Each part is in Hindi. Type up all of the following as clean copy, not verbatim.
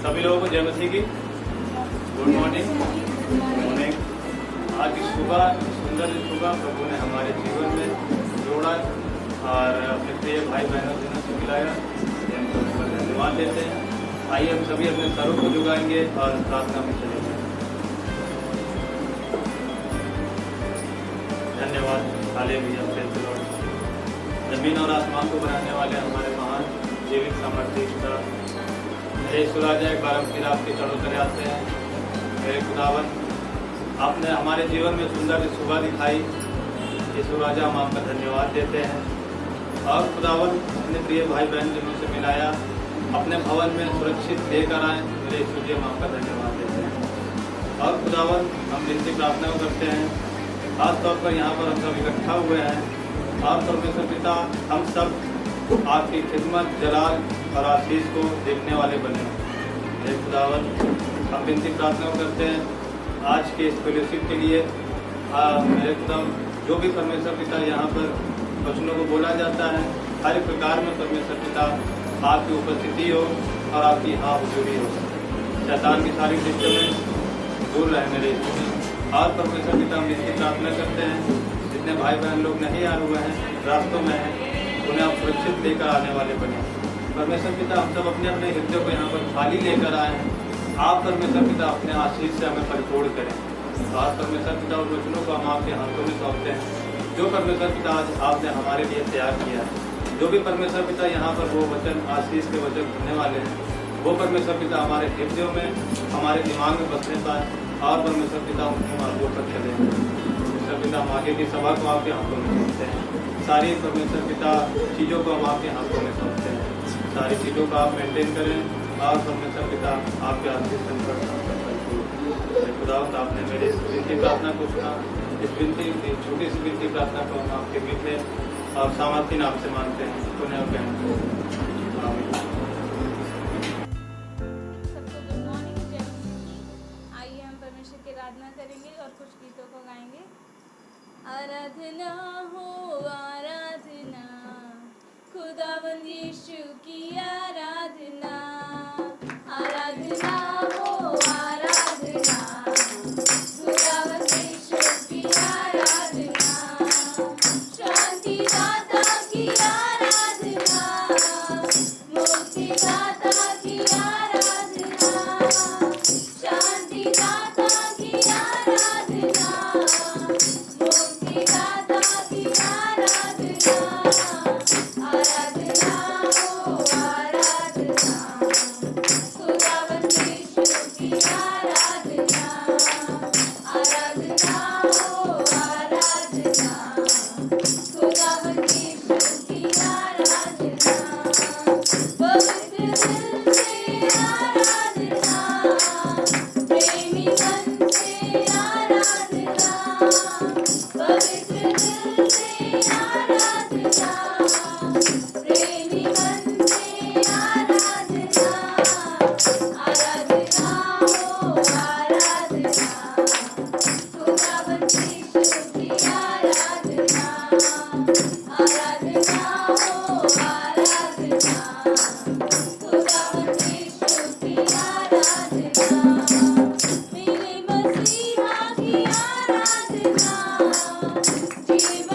सभी लोगों को जय मसीह की गुड मॉर्निंग। आज की सुबह सुंदर सुबह प्रभु ने हमारे जीवन में जोड़ा और अपने प्रिय भाई बहनों से मिलाया, हमको धन्यवाद देते हैं। आइए हम सभी अपने सरों को झुकाएंगे और प्रार्थना में चलेंगे। धन्यवाद हालेलुया। जमीन और आसमान को बनाने वाले हमारे महान जीवित सामर्थ्य मेरे सुराजा एक बार फिर आपके चढ़ोतरे आते हैं। मेरे खुदावन, आपने हमारे जीवन में सुंदर सुबह दिखाई, ये सुराजा हम आपका धन्यवाद देते हैं। और खुदावन, अपने प्रिय भाई बहन जिन्हों से मिलाया, अपने भवन में सुरक्षित लेकर आए, मेरे ईश्वर हम आपका धन्यवाद देते हैं। और खुदावन, हम जिनकी प्रार्थना करते हैं, खास तौर पर यहाँ पर हम सब इकट्ठा हुए हैं और परमेश्वर पिता हम सब आपकी खिदमत, जलाल और आशीष को देखने वाले बने। मेरे खुदावन, हम विनती प्रार्थना करते हैं आज के इस फेलोशिप के लिए। मेरे खुदावन, जो भी परमेश्वर पिता यहाँ पर वचनों को बोला जाता है, हर प्रकार में परमेश्वर पिता आपकी उपस्थिति हो और आपकी हाँ हुजूरी हो। शैतान की सारी सिस्टमें दूर रहे मेरे ईश्वर। और परमेश्वर पिता हम इसकी प्रार्थना करते हैं, जितने भाई बहन लोग नहीं आ हुए हैं, रास्तों में हैं, उन्हें आप सुरक्षित लेकर आने वाले बने। परमेश्वर पिता, हम सब अपने अपने हृदय को यहाँ पर खाली लेकर आए हैं। आप परमेश्वर पिता अपने आशीष से हमें परिपूर्ण करें। और परमेश्वर पिता उन वचनों को हम आपके हाथों में सौंपते हैं, जो परमेश्वर पिता आज आपने हमारे लिए तैयार किया है। जो भी परमेश्वर पिता यहाँ पर वो वचन, आशीष के वचन सुनने वाले हैं, वो परमेश्वर पिता हमारे हृदयों में, हमारे दिमाग में बसने पाए और परमेश्वर पिता उनके मार्गों पर चले। परमेश्वर पिता, हम आगे की सभा को आपके हाथों में सौंपते हैं। सारी परमेश्वर पिता चीज़ों को हम आपके हाथों में सौंपते हैं। सारी चीज़ों को आप मेंटेन करें और परमेश्वर पिता आपके आशीष खुदा, आपने मेरी इस विनती प्रार्थना को सुना। इस विनती, छोटी सी विनती प्रार्थना को हम आपके मीठे और सामर्थ्य नाम से मानते हैं। पुण्य सबको गुड मॉर्निंग, जय मसीह। आइए हम परमेश्वर की आराधना करेंगे और कुछ गीतों को गाएंगे। आराधना हो आराधना, खुदावंद यीशु की आराधना। आराधना हो आराधना, खुदावंद यीशु की आराधना। शांति दाता की आराधना, मुक्ति दाता की आराधना। शांति दाता की आराधना, मुक्ति दाता की आराधना। आराधना हो आराधना, खुदावंद यीशु की आराधना। आराधना हो आराधना, खुदावंद यीशु की आराधना। पवित्र दिल से आराधना, प्रेमी मन से आराधना। पवित्र दिल से आराधना, प्रेमी मन से आराधना। आराधना हो आराधना, खुदावंद यीशु की आराधना। आराधना हो आराधना, खुदावंद यीशु की आराधना। मेरे मसीहा की आराधना, जीवन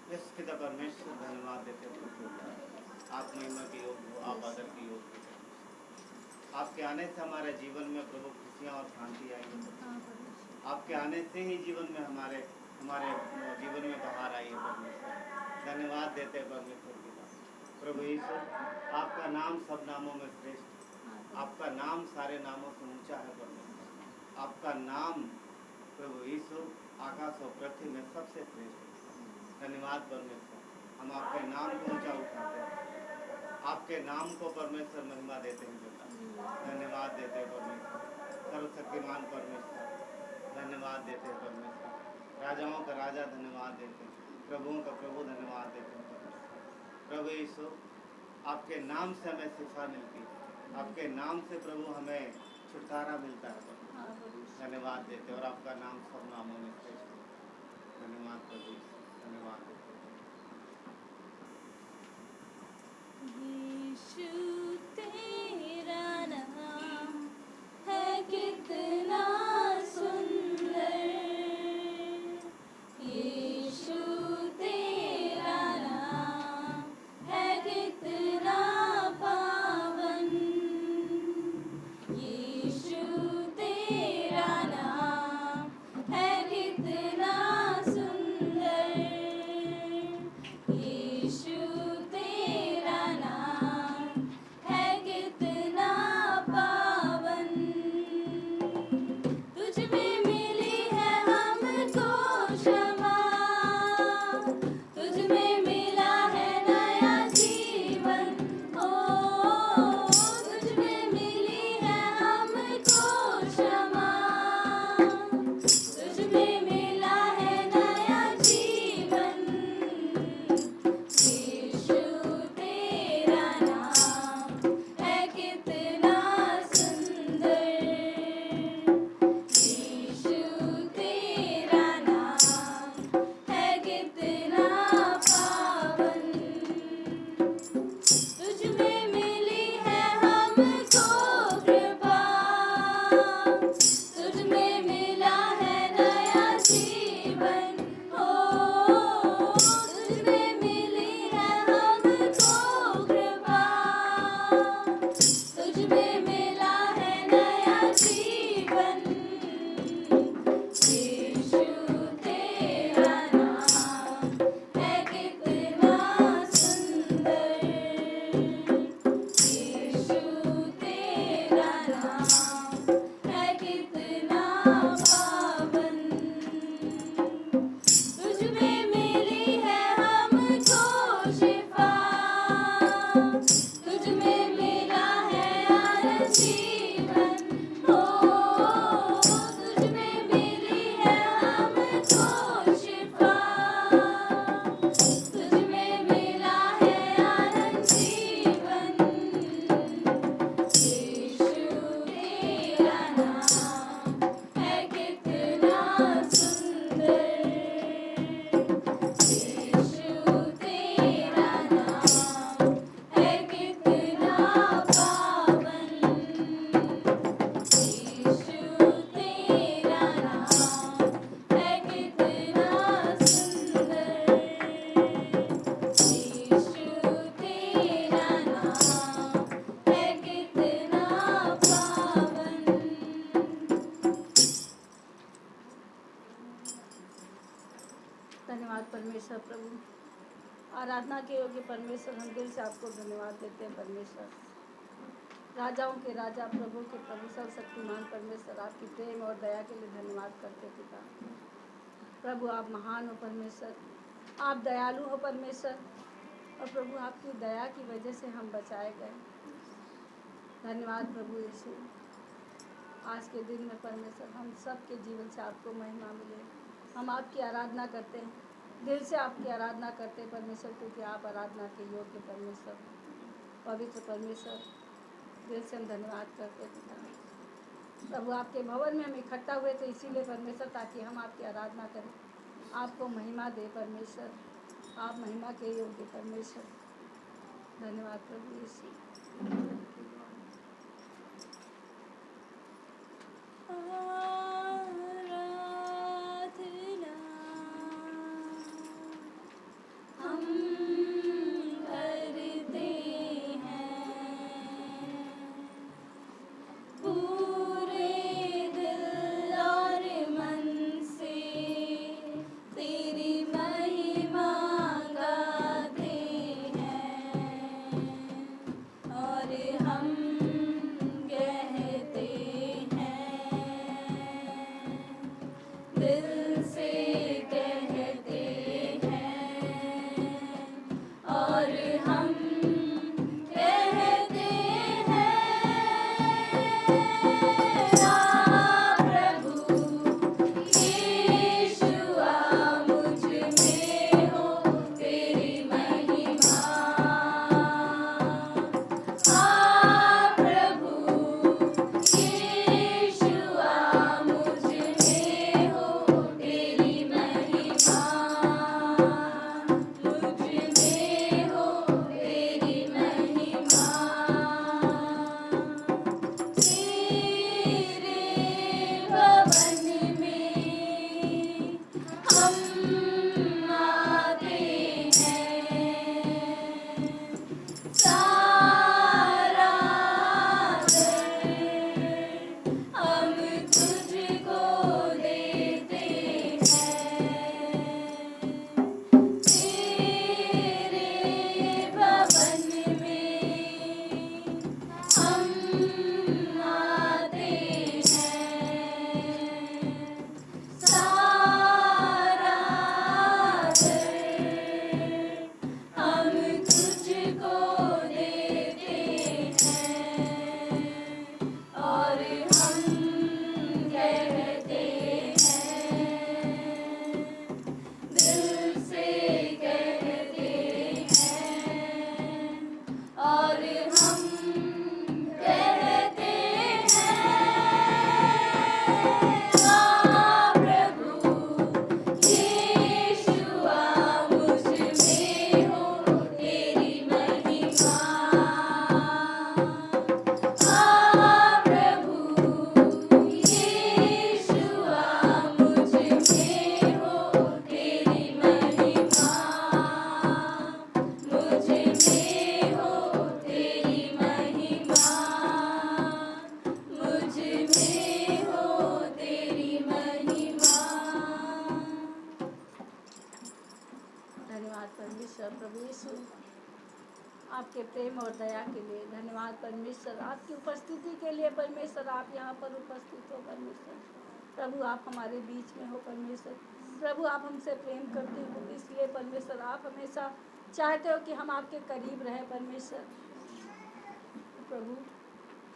यस पिता परमेश्वर धन्यवाद देते हैं प्रभु। आप महिमा के योग्य हो, आप आदर के योग्य हो। आपके आने से हमारे जीवन में प्रभु खुशियाँ और शांति आई है प्रभु। आपके आने से ही जीवन में हमारे हमारे जीवन में बाहर आई है परमेश्वर। धन्यवाद देते हैं परमेश्वर पिता। प्रभु यीशु, आपका नाम सब नामों में श्रेष्ठ, आपका नाम सारे नामों से ऊंचा है परमेश्वर। आपका नाम प्रभु यीशु आकाश और पृथ्वी में सबसे श्रेष्ठ है। धन्यवाद परमेश्वर, हम आपके नाम को ऊंचा उठाते हैं, आपके नाम को परमेश्वर महिमा देते हैं पिता। धन्यवाद देते हैं परमेश्वर, सर्वशक्तिमान परमेश्वर, धन्यवाद देते हैं परमेश्वर। राजाओं का राजा धन्यवाद देते हैं, प्रभुओं का प्रभु धन्यवाद देते हैं परमेश्वर। प्रभु यीशु, आपके नाम से हमें शिक्षा मिलती है, आपके नाम से प्रभु हमें छुटकारा मिलता है प्रभु। धन्यवाद देते हैं और आपका नाम सब नामों में श्रेष्ठ है। धन्यवाद प्रभु यीशु, धन्यवाद देते हैं। यीशु तेरा नाम है कितना सुंदर, यीशु तेरा नाम है कितना पावन, यीशु तेरा नाम है कितना सुंदर, यीशु तेरा नाम है कितना पावन। तुझ में मिली है हमको क्षमा, तुझ में मिला है नया जीवन, ओ तुझ में मिली है हमको क्षमा, तुझ में मिला है नया जीवन, यीशु तेरा नाम है कितना सुंदर, यीशु तेरा नाम है कितना पावन। तुझ में मिली है हमको कृपा, तुझ में मिला है नया जीवन, ओ तुझ में मिली है हमको कृपा, तुझ में मिला है नया जीवन, यीशु तेरा नाम है कितना सुंदर, यीशु तेरा नाम है कितना पावन। तुझ में मिली है हमको शिफा, तुझ में मिला है आनंद जीवन, ओ तुझ में मिली है हमको शिफा, तुझ में मिला है आनंद जीवन, यीशु तेरा नाम है कितना सुंदर, यीशु तेरा नाम है कितना पावन, यीशु तेरा नाम है कितना सुंदर, यीशु तेरा नाम है कितना पावन। धन्यवाद परमेश्वर प्रभु, आराधना के योग्य परमेश्वर, हम दिल से आपको धन्यवाद देते हैं परमेश्वर। राजाओं के राजा, प्रभु के प्रभु, सर्वशक्तिमान परमेश्वर, आपकी प्रेम और दया के लिए धन्यवाद करते पिता। प्रभु आप महान हो परमेश्वर, आप दयालु हो परमेश्वर, और प्रभु आपकी दया की वजह से हम बचाए गए। धन्यवाद प्रभु यीशु। आज के दिन में परमेश्वर हम सब के जीवन से आपको महिमा मिले। हम आपकी आराधना करते हैं, दिल से आपकी आराधना करते हैं परमेश्वर, क्योंकि आप आराधना के योग्य परमेश्वर, पवित्र परमेश्वर। दिल से हम धन्यवाद करते हैं पिता। प्रभु आपके भवन में हम इकट्ठा हुए थे इसीलिए परमेश्वर, ताकि हम आपकी आराधना करें, आपको महिमा दे परमेश्वर। आप महिमा के योग्य परमेश्वर। धन्यवाद प्रभु यीशु। आराधना हम कहते हैं प्रभु यीशु मुझ में हो तेरी महिमा। प्रभु यीशु मुझ में हो तेरी महिमा। मुझ में हो तेरी महिमा। तेरे भवन में हम आते हैं। सारा हम तुझको देते हैं। तेरे भवन में हम आते हैं। सारा हम तुझको देते हैं। और हम कहते हैं दिल से कहते हैं। और हम कहते हैं प्रभु यीशु मुझ में हो तेरी महिमा। प्रभु यीशु मुझ में हो तेरी महिमा। मुझ में हो तेरी महिमा। मुझ में हो तेरी महिमा। धन्यवाद परमेश्वर। प्रभु यीशु आपके प्रेम और दया के लिए धन्यवाद परमेश्वर। आपकी उपस्थिति के लिए परमेश्वर, आप यहाँ पर उपस्थित हो परमेश्वर। प्रभु आप हमारे बीच में हो परमेश्वर। प्रभु आप हमसे प्रेम करते हो, इसलिए परमेश्वर आप हमेशा चाहते हो कि हम आपके करीब रहें परमेश्वर। प्रभु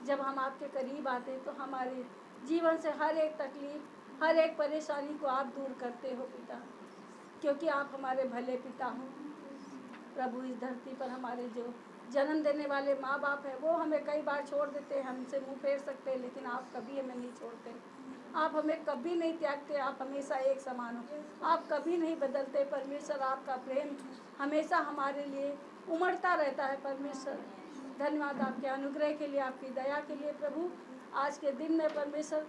जब हम आपके करीब आते हैं तो हमारे जीवन से हर एक तकलीफ, हर एक परेशानी को आप दूर करते हो पिता, क्योंकि आप हमारे भले पिता हो। प्रभु इस धरती पर हमारे जो जन्म देने वाले माँ बाप हैं वो हमें कई बार छोड़ देते हैं, हमसे मुंह फेर सकते हैं, लेकिन आप कभी हमें नहीं छोड़ते। आप हमें कभी नहीं त्यागते, आप हमेशा एक समान हो, आप कभी नहीं बदलते परमेश्वर। आपका प्रेम हमेशा हमारे लिए उमड़ता रहता है परमेश्वर। धन्यवाद आपके अनुग्रह के लिए, आपकी दया के लिए प्रभु। आज के दिन में परमेश्वर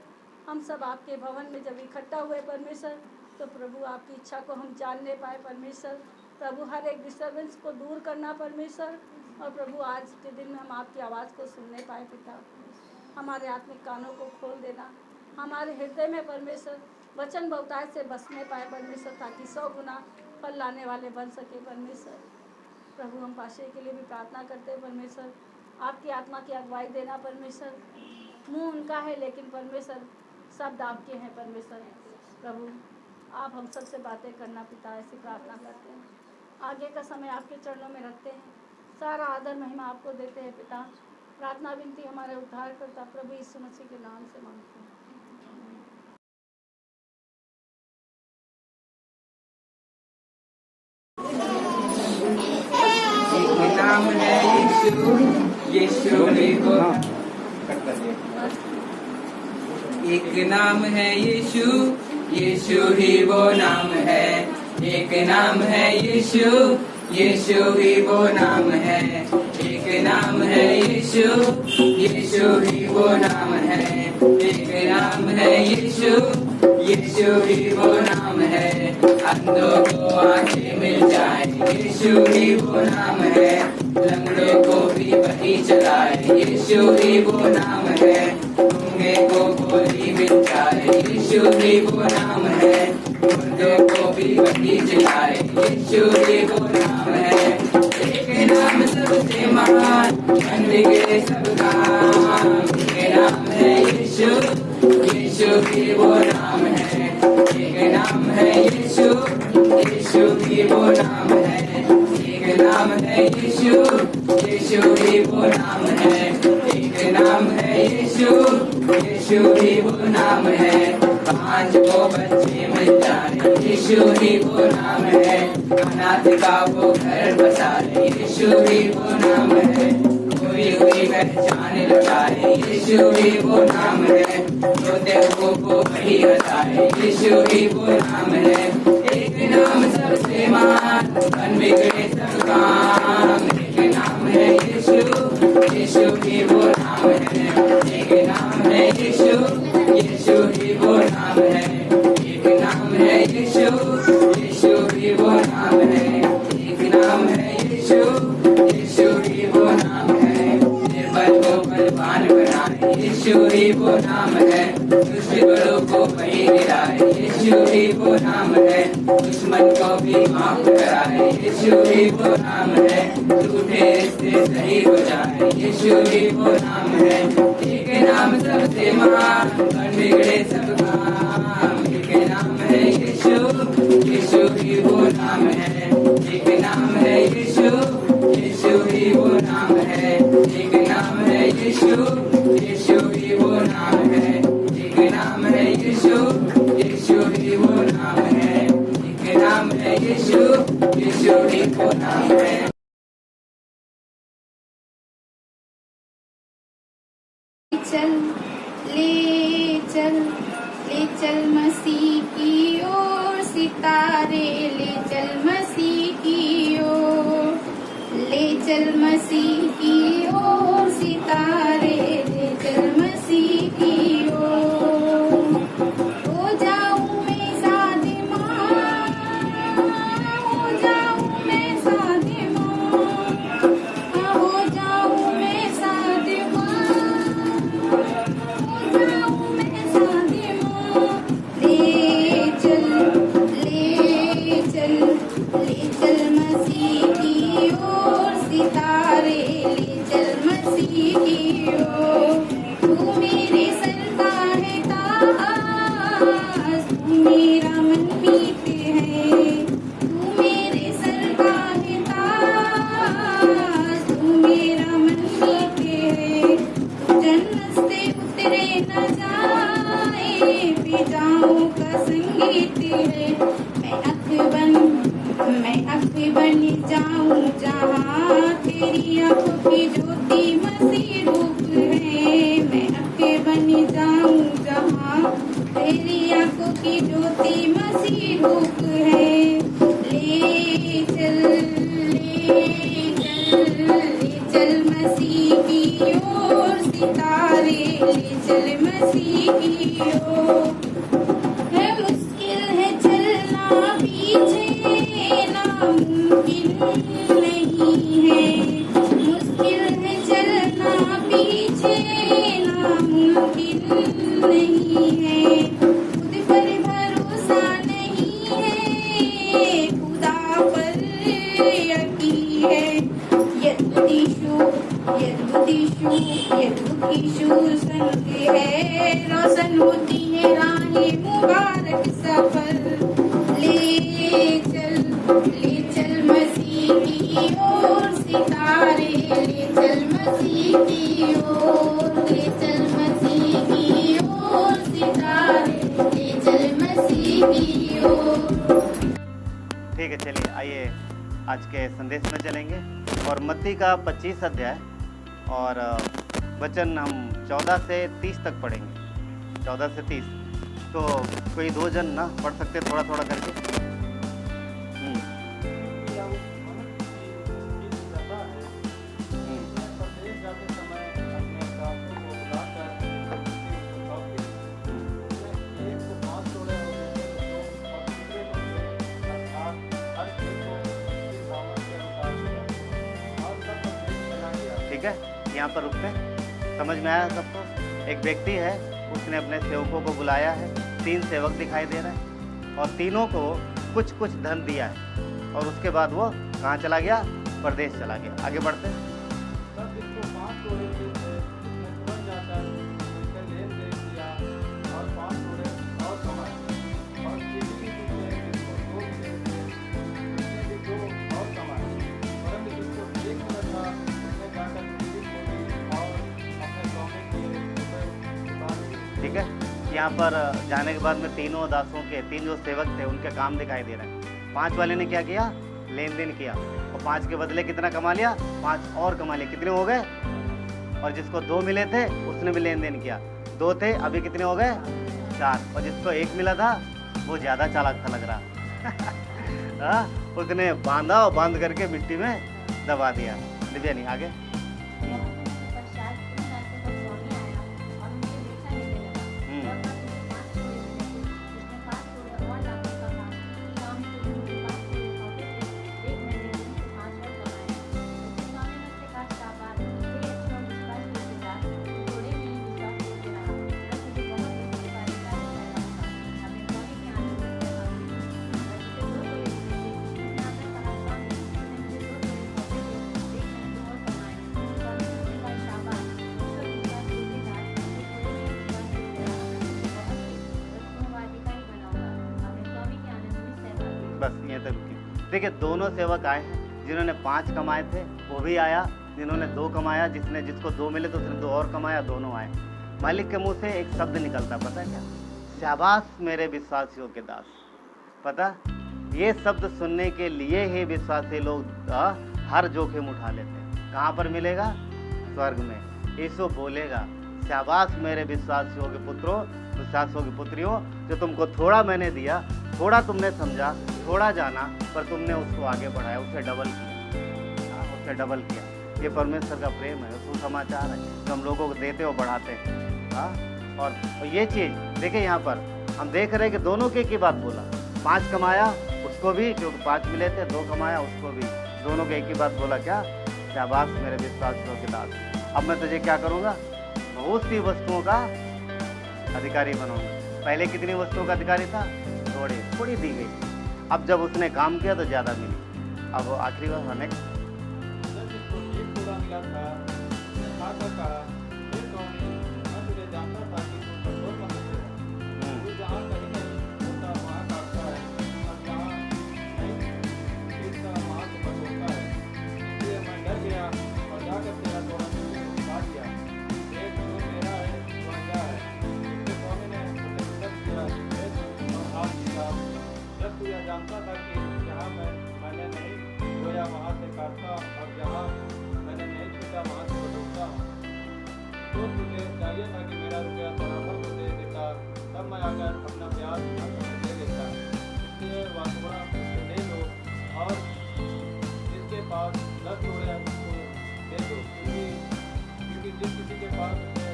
हम सब आपके भवन में जब इकट्ठा हुए परमेश्वर, तो प्रभु आपकी इच्छा को हम जानने पाए परमेश्वर। प्रभु हर एक डिस्टर्बेंस को दूर करना परमेश्वर, और प्रभु आज के दिन में हम आपकी आवाज़ को सुनने पाए पिता। हमारे आत्मिक कानों को खोल देना, हमारे हृदय में परमेश्वर वचन बहुतायत से बसने पाए परमेश्वर, ताकि 100 गुना फल लाने वाले बन सके परमेश्वर। प्रभु हम पाशे के लिए भी प्रार्थना करते हैं परमेश्वर, आपकी आत्मा की अगुवाई देना परमेश्वर। मुँह उनका है लेकिन परमेश्वर शब्द आपके हैं परमेश्वर। प्रभु आप हम सबसे बातें करना पिता, ऐसी प्रार्थना करते हैं। आगे का समय आपके चरणों में रखते हैं, सारा आदर महिमा आपको देते हैं पिता। प्रार्थना विनती हमारे उद्धारकर्ता प्रभु यीशु मसीह के नाम से मांगते हैं। एक नाम है यीशु, यीशु ही वो। एक नाम है यीशु, यीशु ही वो नाम है। एक नाम है यीशु, यीशु ही वो नाम है। एक नाम है यीशु, यीशु ही वो नाम है। एक नाम है यीशु, यीशु ही वो नाम है। अंधों को आंखें मिल जाए, यीशु ही वो नाम है। लंगड़ों को भी वही चलाए, यीशु ही वो नाम है। गूंगे को बोली मिल जाए, यीशु ही वो नाम है। मुर्दों को भी वही चलाए, यीशु ही वो नाम है। एक नाम सबसे महान, बन गए सब काम। एक नाम है यीशु, यीशु ही वो नाम है। एक नाम है यीशु, यीशु ही वो नाम है। एक नाम नाम है यीशु, यीशु ही वो नाम है। एक नाम है यीशु, यीशु ही वो नाम है। 5 को बच्चे मिल जाए, यीशु ही वो नाम है। अनाथ का वो घर बसा ले, यीशु ही वो नाम है। कोई हुई पहचान लगाए, यीशु ही वो नाम है। रोते को वही हंसाए, यीशु ही वो नाम है। एक नाम सबसे महान, बन बिगड़े सब काम। एक नाम है यीशु, यीशु ही वो नाम है। एक नाम है यीशु, यीशु ही वो नाम है। एक नाम है यीशु, यीशु ही वो नाम है। एक नाम है यीशु, यीशु ही वो नाम है। निर्बल को बलवान बनाए, यीशु ही वो नाम है। दुष्ट बड़ों को वही गिराए, यीशु ही वो नाम है। दुश्मन को भी माफ कराए, यीशु ही वो नाम है। झूठे रिश्ते सही हो जाए, यीशु ही वो नाम है। एक नाम सबसे महान, बन बिगड़े सब काम। एक नाम है यीशु, यीशु ही वो नाम है। एक नाम है यीशु, यीशु ही वो नाम है। एक नाम है यीशु, यीशु ही वो नाम है। एक नाम है यीशु, यीशु ही वो नाम है। एक नाम है यीशु, यीशु ही वो नाम है। चल ले चल, ले चल मसीह की ओर सितारे, ले चल मसीह की ओर, ले चल मसीह की ओर सितारे, ले चल मसीह की ओर। हो जाऊं मैं सादिमां, हो जाऊं मैं सादिमां, हो जाऊं मैं सादिमां, हो जाऊं मैं सादिमां। ले चल ले चल, ले चल मसीह की ओर सितारे, ले चल मसीह की ओर। तू मेरे सर का है ताज, तू मेरा मनमीत है। तू मेरे सर का है ताज, तू मेरा मनमीत है। तू जन्नत से उतरे न जाए, फिजाओं का संगीत है। मैं अख बन जाऊं जहाँ तेरी आंखों की ज्योति मसीह रूप है। मैं अख बन जाऊं जहाँ तेरी आंखों की ज्योति मसीह रूप है। ले चल ले चल, ले चल मसीह की ओर सितारे, ले चल मसीह की ओर। है मुश्किल है चलना पीछे, नामुमकिन नहीं है। मुश्किल है चलना पीछे, नामुमकिन नहीं है। खुद पर भरोसा नहीं है, खुदा पर यकीन है। यद्दिशु संग है, रोशन होती है राहें मुबारक सफर। ले चल मसीह की ओर सितारे, ले चल मसीह की ओर, ले चल मसीह की ओर सितारे, ले चल मसीह की ओर। ठीक है, चलिए आइए आज के संदेश में चलेंगे और मत्ती का 25 अध्याय और वचन हम 14 से 30 तक पढ़ेंगे। 14 से 30 तो कोई 2 जन ना पढ़ सकते थोड़ा थोड़ा करके। ठीक है, यहाँ पर रुकते हैं। समझ में आया सबको? एक व्यक्ति है, उसने अपने सेवकों को बुलाया है। 3 सेवक दिखाई दे रहे हैं और तीनों को कुछ कुछ धन दिया है और उसके बाद वो कहाँ चला गया? परदेश चला गया। आगे बढ़ते हैं। तब इसको 5 तोड़े के उसने तुरंत जाकर उससे लेन देन किया और 5 तोड़े और कमाए और किसी भी दूसरे को 2 और कमाए। परंतु यहाँ पर जाने के बाद में तीनों दासों के 3 जो सेवक थे उनके काम दिखाई दे रहे हैं। 5 वाले ने क्या किया? लेन देन किया, और 5 के बदले कितना कमा लिया? 5 और कमा लिया। कितने हो गए? और जिसको 2 मिले थे उसने भी लेन देन किया। 2 थे, अभी कितने हो गए? 4। और जिसको 1 मिला था वो ज़्यादा चालाक था लग रहा उसने बांधा और बांध करके मिट्टी में दबा दिया। दिव्या नहीं आगे। बस ये तक रुकी। देखिए दोनों सेवक आए हैं, जिन्होंने 5 कमाए थे वो भी आया, जिन्होंने 2 कमाया, जिसको 2 मिले तो उसने 2 और कमाया, दोनों आए। मालिक के मुंह से एक शब्द निकलता, पता है क्या? शाबाश मेरे विश्वासियों के दास। पता, ये शब्द सुनने के लिए ही विश्वासी लोग हर जोखिम उठा लेते हैं। कहाँ पर मिलेगा? स्वर्ग में। यीशु बोलेगा, शाबाश मेरे विश्वासियों के पुत्रों, विश्वासियों की पुत्रियों, जो तुमको थोड़ा मैंने दिया, थोड़ा तुमने समझा, थोड़ा जाना, पर तुमने उसको आगे बढ़ाया, उसे डबल किया। उसे डबल किया। ये परमेश्वर का प्रेम है, सुसमाचार है जो हम लोगों को देते और बढ़ाते हैं। और ये चीज़ देखिए, यहाँ पर हम देख रहे हैं कि दोनों के बात बोला। 5 कमाया उसको भी, क्योंकि 5 मिले थे, 2 कमाया उसको भी, दोनों के एक ही बात बोला, क्या? शाबाश मेरे विश्वासियों के दास, अब मैं तुझे क्या करूँगा? बहुत सी वस्तुओं का अधिकारी बनूंगा। पहले कितनी वस्तुओं का अधिकारी था? थोड़ी दी गई। अब जब उसने काम किया तो ज़्यादा मिली। अब आखिरी बार नेक्स्ट। जानता था कि जहाँ मैंने नहीं बोया वहाँ से काटता, और जहाँ मैंने नहीं छूटा वहाँ से बटोरता। तो तुझे चाहिए था कि मेरा रुपया बराबर को दे देता, तब मैं आकर अपना ब्याज दे देता। इसलिए वासुड़ा उसको दे दो, और जिसके पास 10 जोड़े हैं उसको दे दो, क्योंकि जिस किसी के पास उसे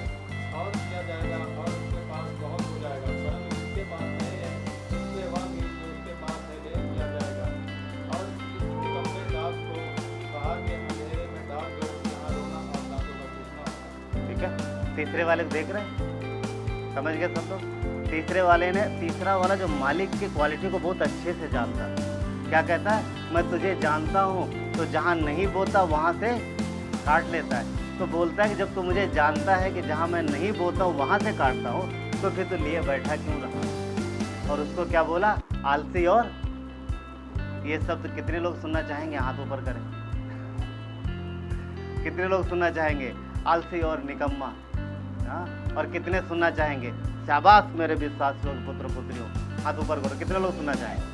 और किया जाएगा और उसके पास बहुत हो जाएगा, परंतु जिसके पास नहीं है उससे वह भी जो उसके पास है ले किया जाएगा। और इस निकम्मे दास को बाहर के अंधेरे में डाल दो, जहाँ रोना और दांतों का टूटना होगा। ठीक है, तीसरे वाले को देख रहे हैं, समझ गए सब लोग? तीसरा वाला जो मालिक की क्वालिटी को बहुत अच्छे से जानता है। क्या कहता है? मैं तुझे जानता हूँ, तो जहाँ नहीं बोता वहाँ से काट लेता है। तो बोलता है कि जब तू मुझे जानता है कि जहाँ मैं नहीं बोता हूँ वहाँ से काटता हूँ, तो फिर तू लिए बैठा क्यों रहा? और उसको क्या बोला? आलसी। और ये शब्द कितने लोग सुनना चाहेंगे? हाथ ऊपर करें। कितने लोग सुनना चाहेंगे? आलसी और निकम्मा। और कितने सुनना चाहेंगे? शाबाश मेरे विश्वासियों पुत्र पुत्रियों। हाथ ऊपर करो। कितने लोग सुनना चाहेंगे?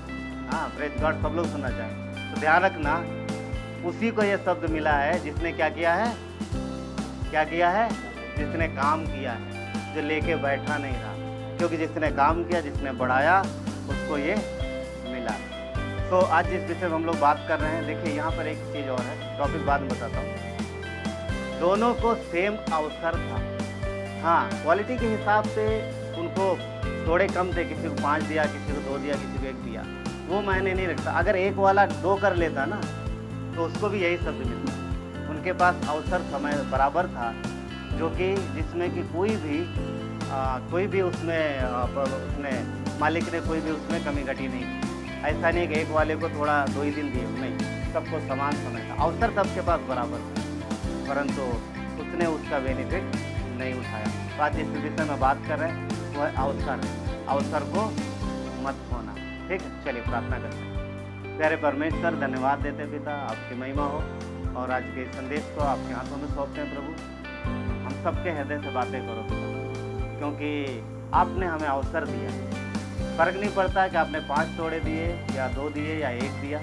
प्रेज गॉड, सब लोग सुनना चाहेंगे। तो ध्यान रखना, उसी को यह शब्द मिला है जिसने क्या किया है? क्या किया है? जिसने काम किया है, जो लेके बैठा नहीं रहा। क्योंकि जिसने काम किया, जिसने बढ़ाया, उसको ये मिला। तो आज जिस विषय में हम लोग बात कर रहे हैं, देखिए यहाँ पर एक चीज़ और है, टॉपिक बाद में बताता हूँ। दोनों को सेम अवसर था। हाँ, क्वालिटी के हिसाब से उनको थोड़े कम थे, किसी को 5 दिया, किसी को 2 दिया, किसी को 1 दिया, वो मायने नहीं रखता। अगर एक वाला 2 कर लेता ना, तो उसको भी यही शब्द मिलता। उनके पास अवसर समय बराबर था, जो कि जिसमें कि कोई भी उसने मालिक ने कोई भी उसमें कमी घटी नहीं। ऐसा नहीं कि एक वाले को थोड़ा 2 ही दिन दिए, नहीं, सबको समान समय था। अवसर सबके पास बराबर था, परंतु उसने उसका बेनिफिट नहीं उठाया। तो आज जिस विषय में बात कर रहे हैं वह अवसर को मत खोना। ठीक है, चलिए प्रार्थना करते हैं। प्यारे परमेश्वर, धन्यवाद देते पिता, आपकी महिमा हो, और आज के संदेश को आपके हाथों में सौंपते हैं प्रभु। हम सबके हृदय से बातें करो पिता, क्योंकि आपने हमें अवसर दिया। फर्क नहीं पड़ता कि आपने 5 तोड़े दिए या 2 दिए या 1 दिया।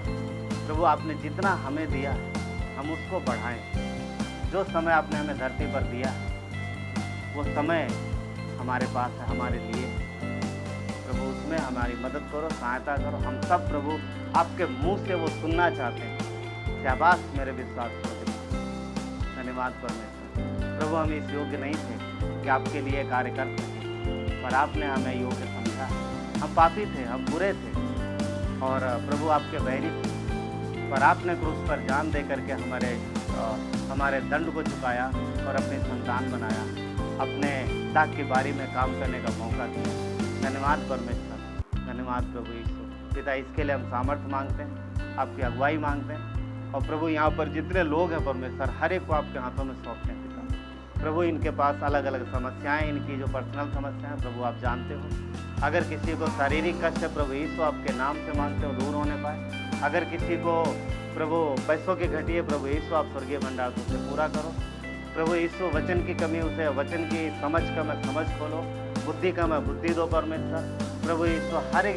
प्रभु आपने जितना हमें दिया है हम उसको बढ़ाएं। जो समय आपने हमें धरती पर दिया है वो समय हमारे पास है, हमारे लिए। प्रभु उसमें हमारी मदद करो, सहायता करो। हम सब प्रभु आपके मुंह से वो सुनना चाहते हैं, शाबाश मेरे विश्वास को। धन्यवाद परमेश्वर। प्रभु हम इस योग्य नहीं थे कि आपके लिए कार्य कर सकें, पर आपने हमें योग्य समझा। हम पापी थे, हम बुरे थे और प्रभु आपके बैरी थे, पर आपने क्रूस पर जान दे करके हमारे दंड को चुकाया और अपनी संतान बनाया, अपने दाग की बारी में काम करने का मौका दिया। धन्यवाद परमेश्वर, धन्यवाद प्रभु यीशु। पिता इसके लिए हम सामर्थ्य मांगते हैं, आपकी अगुवाई मांगते हैं। और प्रभु यहाँ पर जितने लोग हैं परमेश्वर, हर एक को आपके हाथों में सौंपते हैं पिता। प्रभु इनके पास अलग अलग समस्याएं, इनकी जो पर्सनल समस्याएं प्रभु आप जानते हो। अगर किसी को शारीरिक कष्ट है प्रभु यीशु आपके नाम से मांगते हो दूर होने पाए। अगर किसी को प्रभु पैसों की घटी है प्रभु यीशु आप स्वर्गीय भंडार से पूरा करो। प्रभु यीशु वचन की कमी उसे वचन की समझ का मैं समझ खोलो, बुद्धि का मैं बुद्धि दो परमेश्वर। प्रभु यीशु हर एक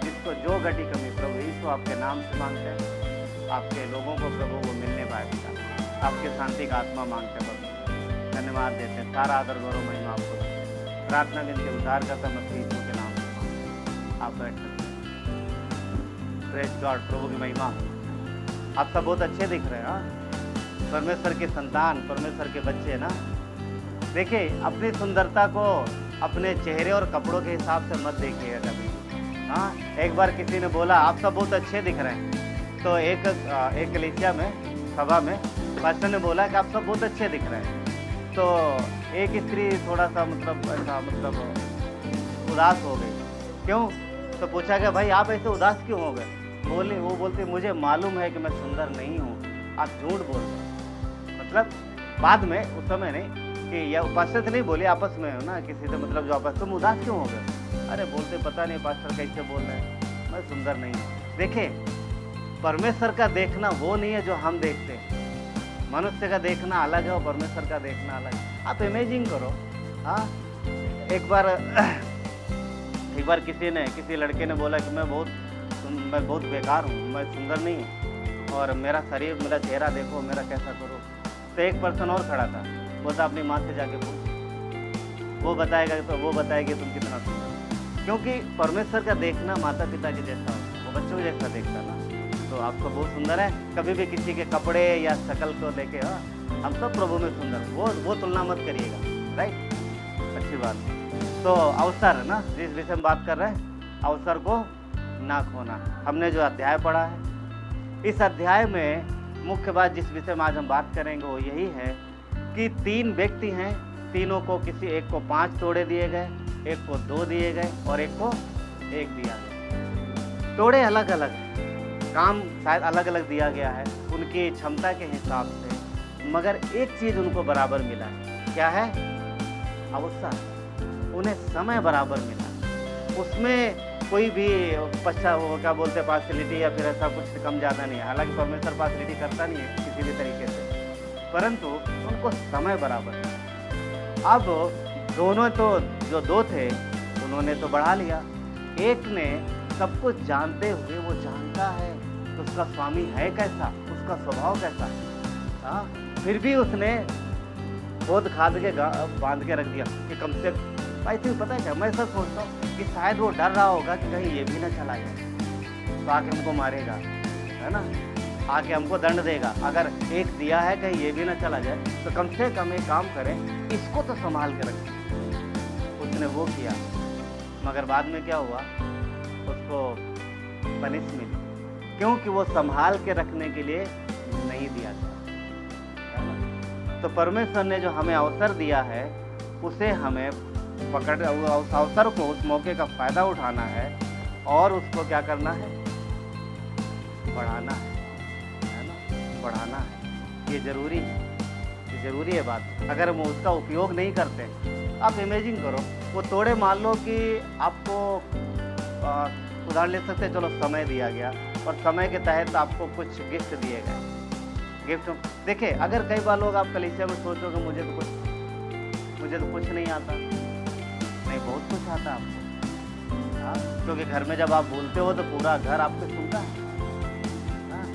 जिसको जो घटी कमी प्रभु यीशु आपके नाम से मांगते हैं, आपके लोगों को प्रभु वो मिलने पाए पिता। आपके शांति का आत्मा मांगते हैं, धन्यवाद देते हैं। सारा आदर गौरव महिमा आपको प्रार्थना विनती उद्धार करता मैं यीशु के नाम से। आप बैठ सकते हैं। प्रेज गॉड, प्रभु की महिमा। आप सब बहुत अच्छे दिख रहे हैं। हाँ, परमेश्वर के संतान, परमेश्वर के बच्चे ना। देखिए अपनी सुंदरता को अपने चेहरे और कपड़ों के हिसाब से मत देखिएगा कभी। हाँ, एक बार किसी ने बोला आप सब बहुत अच्छे दिख रहे हैं, तो एक कलीसिया में सभा में पास्टर ने बोला कि आप सब बहुत अच्छे दिख रहे हैं। तो एक स्त्री थोड़ा सा मतलब उदास हो गई। क्यों? तो पूछा कि भाई आप ऐसे उदास क्यों हो गए? वो बोलती मुझे मालूम है कि मैं सुंदर नहीं हूँ, आप झूठ बोल रहे हो। मतलब बाद में, उस समय नहीं कि या पास्टर से नहीं बोली, आपस में हो ना किसी से, मतलब जो आपस तुम उदास क्यों हो गए? अरे बोलते पता नहीं पास्टर कैसे बोल रहे हैं, मैं सुंदर नहीं हूँ। देखिए परमेश्वर का देखना वो नहीं है जो हम देखते हैं। मनुष्य का देखना अलग है और परमेश्वर का देखना अलग है। आप इमेजिन करो। हाँ, एक बार किसी लड़के ने बोला कि मैं बहुत बेकार हूँ, मैं सुंदर नहीं हूँ और मेरा शरीर, मेरा चेहरा देखो, मेरा कैसा करो। तो एक पर्सन और खड़ा था, बोलता अपनी माँ से जाके पूछ, वो बताएगी तुम कितना सुंदर हो। क्योंकि परमेश्वर का देखना माता पिता के जैसा हो, वो बच्चों जैसा देखता ना। तो आप तो बहुत सुंदर है। कभी भी किसी के कपड़े या शक्ल को लेके हम सब प्रभु में सुंदर, वो तुलना मत करिएगा। राइट, अच्छी बात। तो अवसर ना, जिस विषय में बात कर रहे हैं, अवसर को ना खोना। हमने जो अध्याय पढ़ा है, इस अध्याय में मुख्य बात जिस विषय में आज हम बात करेंगे वो यही है कि 3 व्यक्ति हैं, तीनों को एक को 5 तोड़े दिए गए, एक को 2 दिए गए और एक को 1 दिया गया। तोड़े अलग अलग हैं, काम शायद अलग अलग दिया गया है उनकी क्षमता के हिसाब से, मगर एक चीज़ उनको बराबर मिला है। क्या है? अवसर। उन्हें समय बराबर मिला। उसमें कोई भी क्या बोलते हैं पार्शलिटी या फिर ऐसा कुछ कम ज़्यादा नहीं है। हालांकि परमेश्वर पार्शलिटी करता नहीं है किसी भी तरीके से, परंतु उनको समय बराबर है। अब दोनों तो जो 2 थे उन्होंने तो बढ़ा लिया। एक ने सब कुछ जानते हुए, वो जानता है तो उसका स्वामी है कैसा, उसका स्वभाव कैसा है। हाँ, फिर भी उसने खोद खाद के बांध के रख दिया कि कम से भाई थी। पता है क्या, मैं सब सोचता हूँ कि शायद वो डर रहा होगा कि कहीं ये भी ना चला जाए तो आके हमको मारेगा, है ना, आके हमको दंड देगा। अगर 1 दिया है कहीं ये भी ना चला जाए तो कम से कम एक काम करें, इसको तो संभाल के रखें। उसने वो किया, मगर बाद में क्या हुआ, उसको पनिश मिली, क्योंकि वो संभाल के रखने के लिए नहीं दिया गया। तो परमेश्वर ने जो हमें अवसर दिया है उसे हमें उस अवसर को, उस मौके का फायदा उठाना है और उसको क्या करना है, बढ़ाना है ना, बढ़ाना है। ये जरूरी है, ये जरूरी है बात। अगर हम उसका उपयोग नहीं करते, आप इमेजिन करो, वो तोड़े मान लो कि आपको उदाहरण ले सकते, चलो समय दिया गया और समय के तहत आपको कुछ गिफ्ट दिए गए। गिफ्ट देखिए, अगर कई बार लोग आप कलीसिया में सोचोगे मुझे तो कुछ नहीं आता, नहीं, बहुत कुछ आता है आपको। हाँ, क्योंकि घर में जब आप बोलते हो तो पूरा घर आपको सुनता है। हाँ,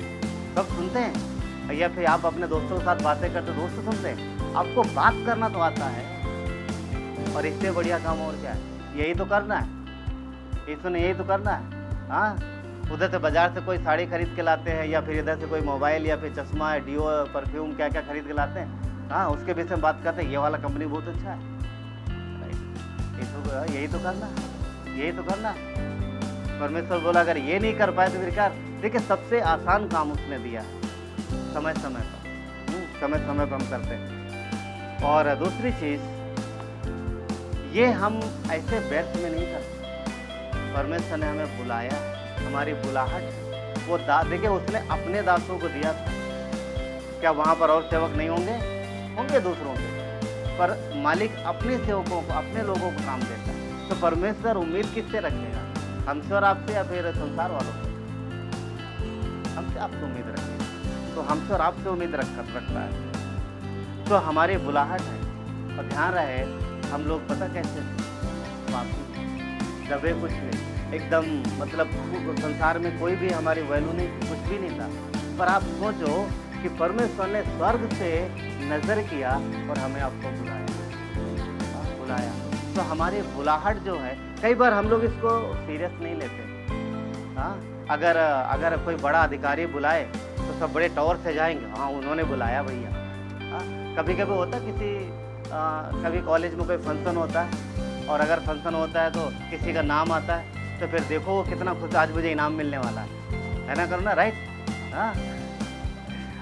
सब सुनते हैं। या फिर आप अपने दोस्तों के साथ बातें करते, दोस्त सुनते हैं। आपको बात करना तो आता है, और इससे बढ़िया काम और क्या है? यही तो करना है, इसने यही तो करना है। हाँ, उधर से बाजार से कोई साड़ी खरीद के लाते हैं, या फिर इधर से कोई मोबाइल या फिर चश्मा, डिओ, परफ्यूम, क्या क्या खरीद के लाते हैं। हाँ, उसके विषय में बात करते हैं, ये वाला कंपनी बहुत अच्छा है। यही तो करना है, यही तो करना है। परमेश्वर बोला अगर ये नहीं कर पाए तो फिर क्या? देखिए, सबसे आसान काम उसने दिया है, समय समय पर, समय समय पर हम करते हैं। और दूसरी चीज़, ये हम ऐसे व्यर्थ में नहीं करते। परमेश्वर ने हमें बुलाया, हमारी बुलाहट वो देखिए, उसने अपने दासों को दिया था। क्या वहाँ पर और सेवक नहीं होंगे? होंगे दूसरों के, पर मालिक अपने सेवकों को, अपने लोगों को काम देता है। तो परमेश्वर उम्मीद किससे रखेगा? हमसे और आपसे, या फिर संसार वालों से? हमसे आपसे उम्मीद रखेगा। तो हमसे और आपसे उम्मीद रखता है। तो हमारी बुलाहट है। और ध्यान रहे, हम लोग पता कैसे दबे, कुछ नहीं, एकदम मतलब संसार में कोई भी हमारी वैल्यू नहीं, कुछ भी नहीं था। पर आप सोचो कि परमेश्वर ने स्वर्ग से नजर किया और हमें आपको बुलाया। तो हमारी बुलाहट जो है, कई बार हम लोग इसको सीरियस नहीं लेते। हाँ, अगर कोई बड़ा अधिकारी बुलाए तो सब बड़े टॉवर से जाएंगे, हाँ उन्होंने बुलाया भैया। हाँ, कभी कभी होता कभी कॉलेज में कोई फंक्शन होता है, और अगर फंक्शन होता है तो किसी का नाम आता है, तो फिर देखो वो कितना खुश, आज मुझे इनाम मिलने वाला है ना, करो ना, राइट? हाँ,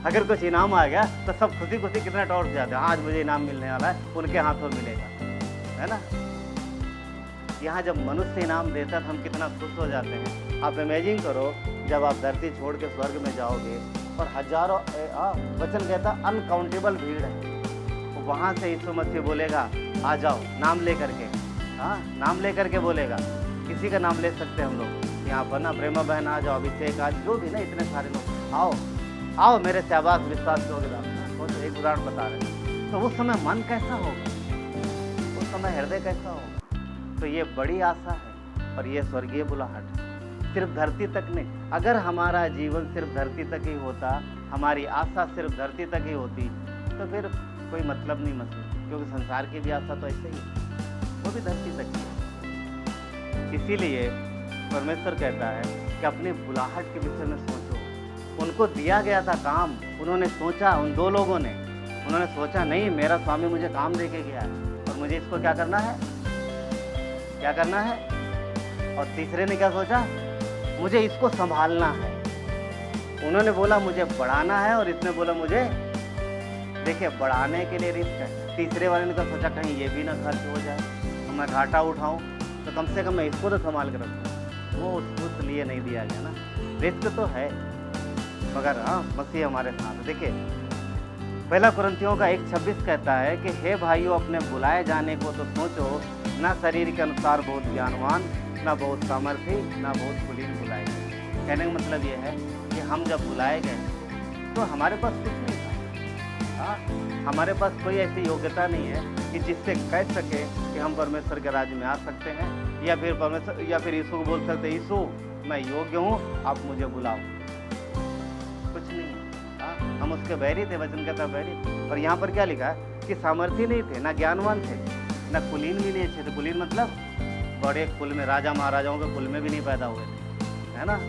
अगर कुछ इनाम आ गया तो सब खुशी खुशी कितना टॉर से जाते हैं, आज मुझे इनाम मिलने वाला है, उनके हाथों मिलेगा, है ना। यहाँ जब मनुष्य इनाम देता है तो हम कितना खुश हो जाते हैं। आप इमेजिन करो, जब आप धरती छोड़ के स्वर्ग में जाओगे और हजारों, वचन कहता अनकाउंटेबल भीड़ है, तो वहाँ से यीशु मसीह बोलेगा आ जाओ, नाम ले करके। हाँ, नाम ले करके बोलेगा। किसी का नाम ले सकते हैं हम लोग यहाँ पर ना, प्रेमा बहन आ जाओ, अभिषेक आज, जो भी ना, इतने सारे लोग, आओ आओ मेरे सहवास विश्वास के होगा। एक उदाहरण बता रहे हैं। तो उस समय मन कैसा होगा, उस समय हृदय कैसा होगा? तो ये बड़ी आशा है, और ये स्वर्गीय बुलाहट सिर्फ धरती तक नहीं। अगर हमारा जीवन सिर्फ धरती तक ही होता, हमारी आशा सिर्फ धरती तक ही होती, तो फिर कोई मतलब नहीं क्योंकि संसार की भी आशा तो ऐसे ही है, वो भी धरती तक ही है। इसीलिए परमेश्वर कहता है कि अपनी बुलाहट के विषय में सोचो। उनको दिया गया था काम, उन्होंने सोचा, उन दो लोगों ने, उन्होंने सोचा नहीं, मेरा स्वामी मुझे काम दे के गया है और मुझे इसको क्या करना है, क्या करना है। और तीसरे ने क्या सोचा, मुझे इसको संभालना है। उन्होंने बोला मुझे बढ़ाना है, और इसने बोला मुझे, देखिए बढ़ाने के लिए रिस्क है। तीसरे वाले ने सोचा कहीं ये भी ना खर्च हो जाए, तो मैं घाटा उठाऊं, तो कम से कम मैं इसको तो संभाल कर रखूँ। वो उसको लिए नहीं दिया गया ना, रिस्क तो है, मगर हाँ मसीह हमारे साथ। देखिए पहला कुरिन्थियों का 1:26 कहता है कि हे भाइयों, अपने बुलाए जाने को तो सोचो, ना शरीर के अनुसार बहुत ज्ञानवान, ना बहुत सामर्थी, ना बहुत कुलीन बुलाए गए। कहने का मतलब ये है कि हम जब बुलाए गए तो हमारे पास कुछ नहीं था। हाँ, हमारे पास कोई ऐसी योग्यता नहीं है कि जिससे कह सके कि हम परमेश्वर के राज्य में आ सकते हैं, या फिर परमेश्वर, या फिर यीशु को बोल सकते हैं यीशु मैं योग्य हूँ, आप मुझे बुलाओ। कुछ नहीं। हाँ, हम उसके बैरी थे, वचन कहता बैरी थे। और यहाँ पर क्या लिखा है कि सामर्थी नहीं थे, ना ज्ञानवान थे, ना कुलीन भी नहीं अच्छे थे। कुलीन मतलब बड़े कुल में, राजा महाराजाओं के कुल में भी नहीं पैदा हुए थे, है ना।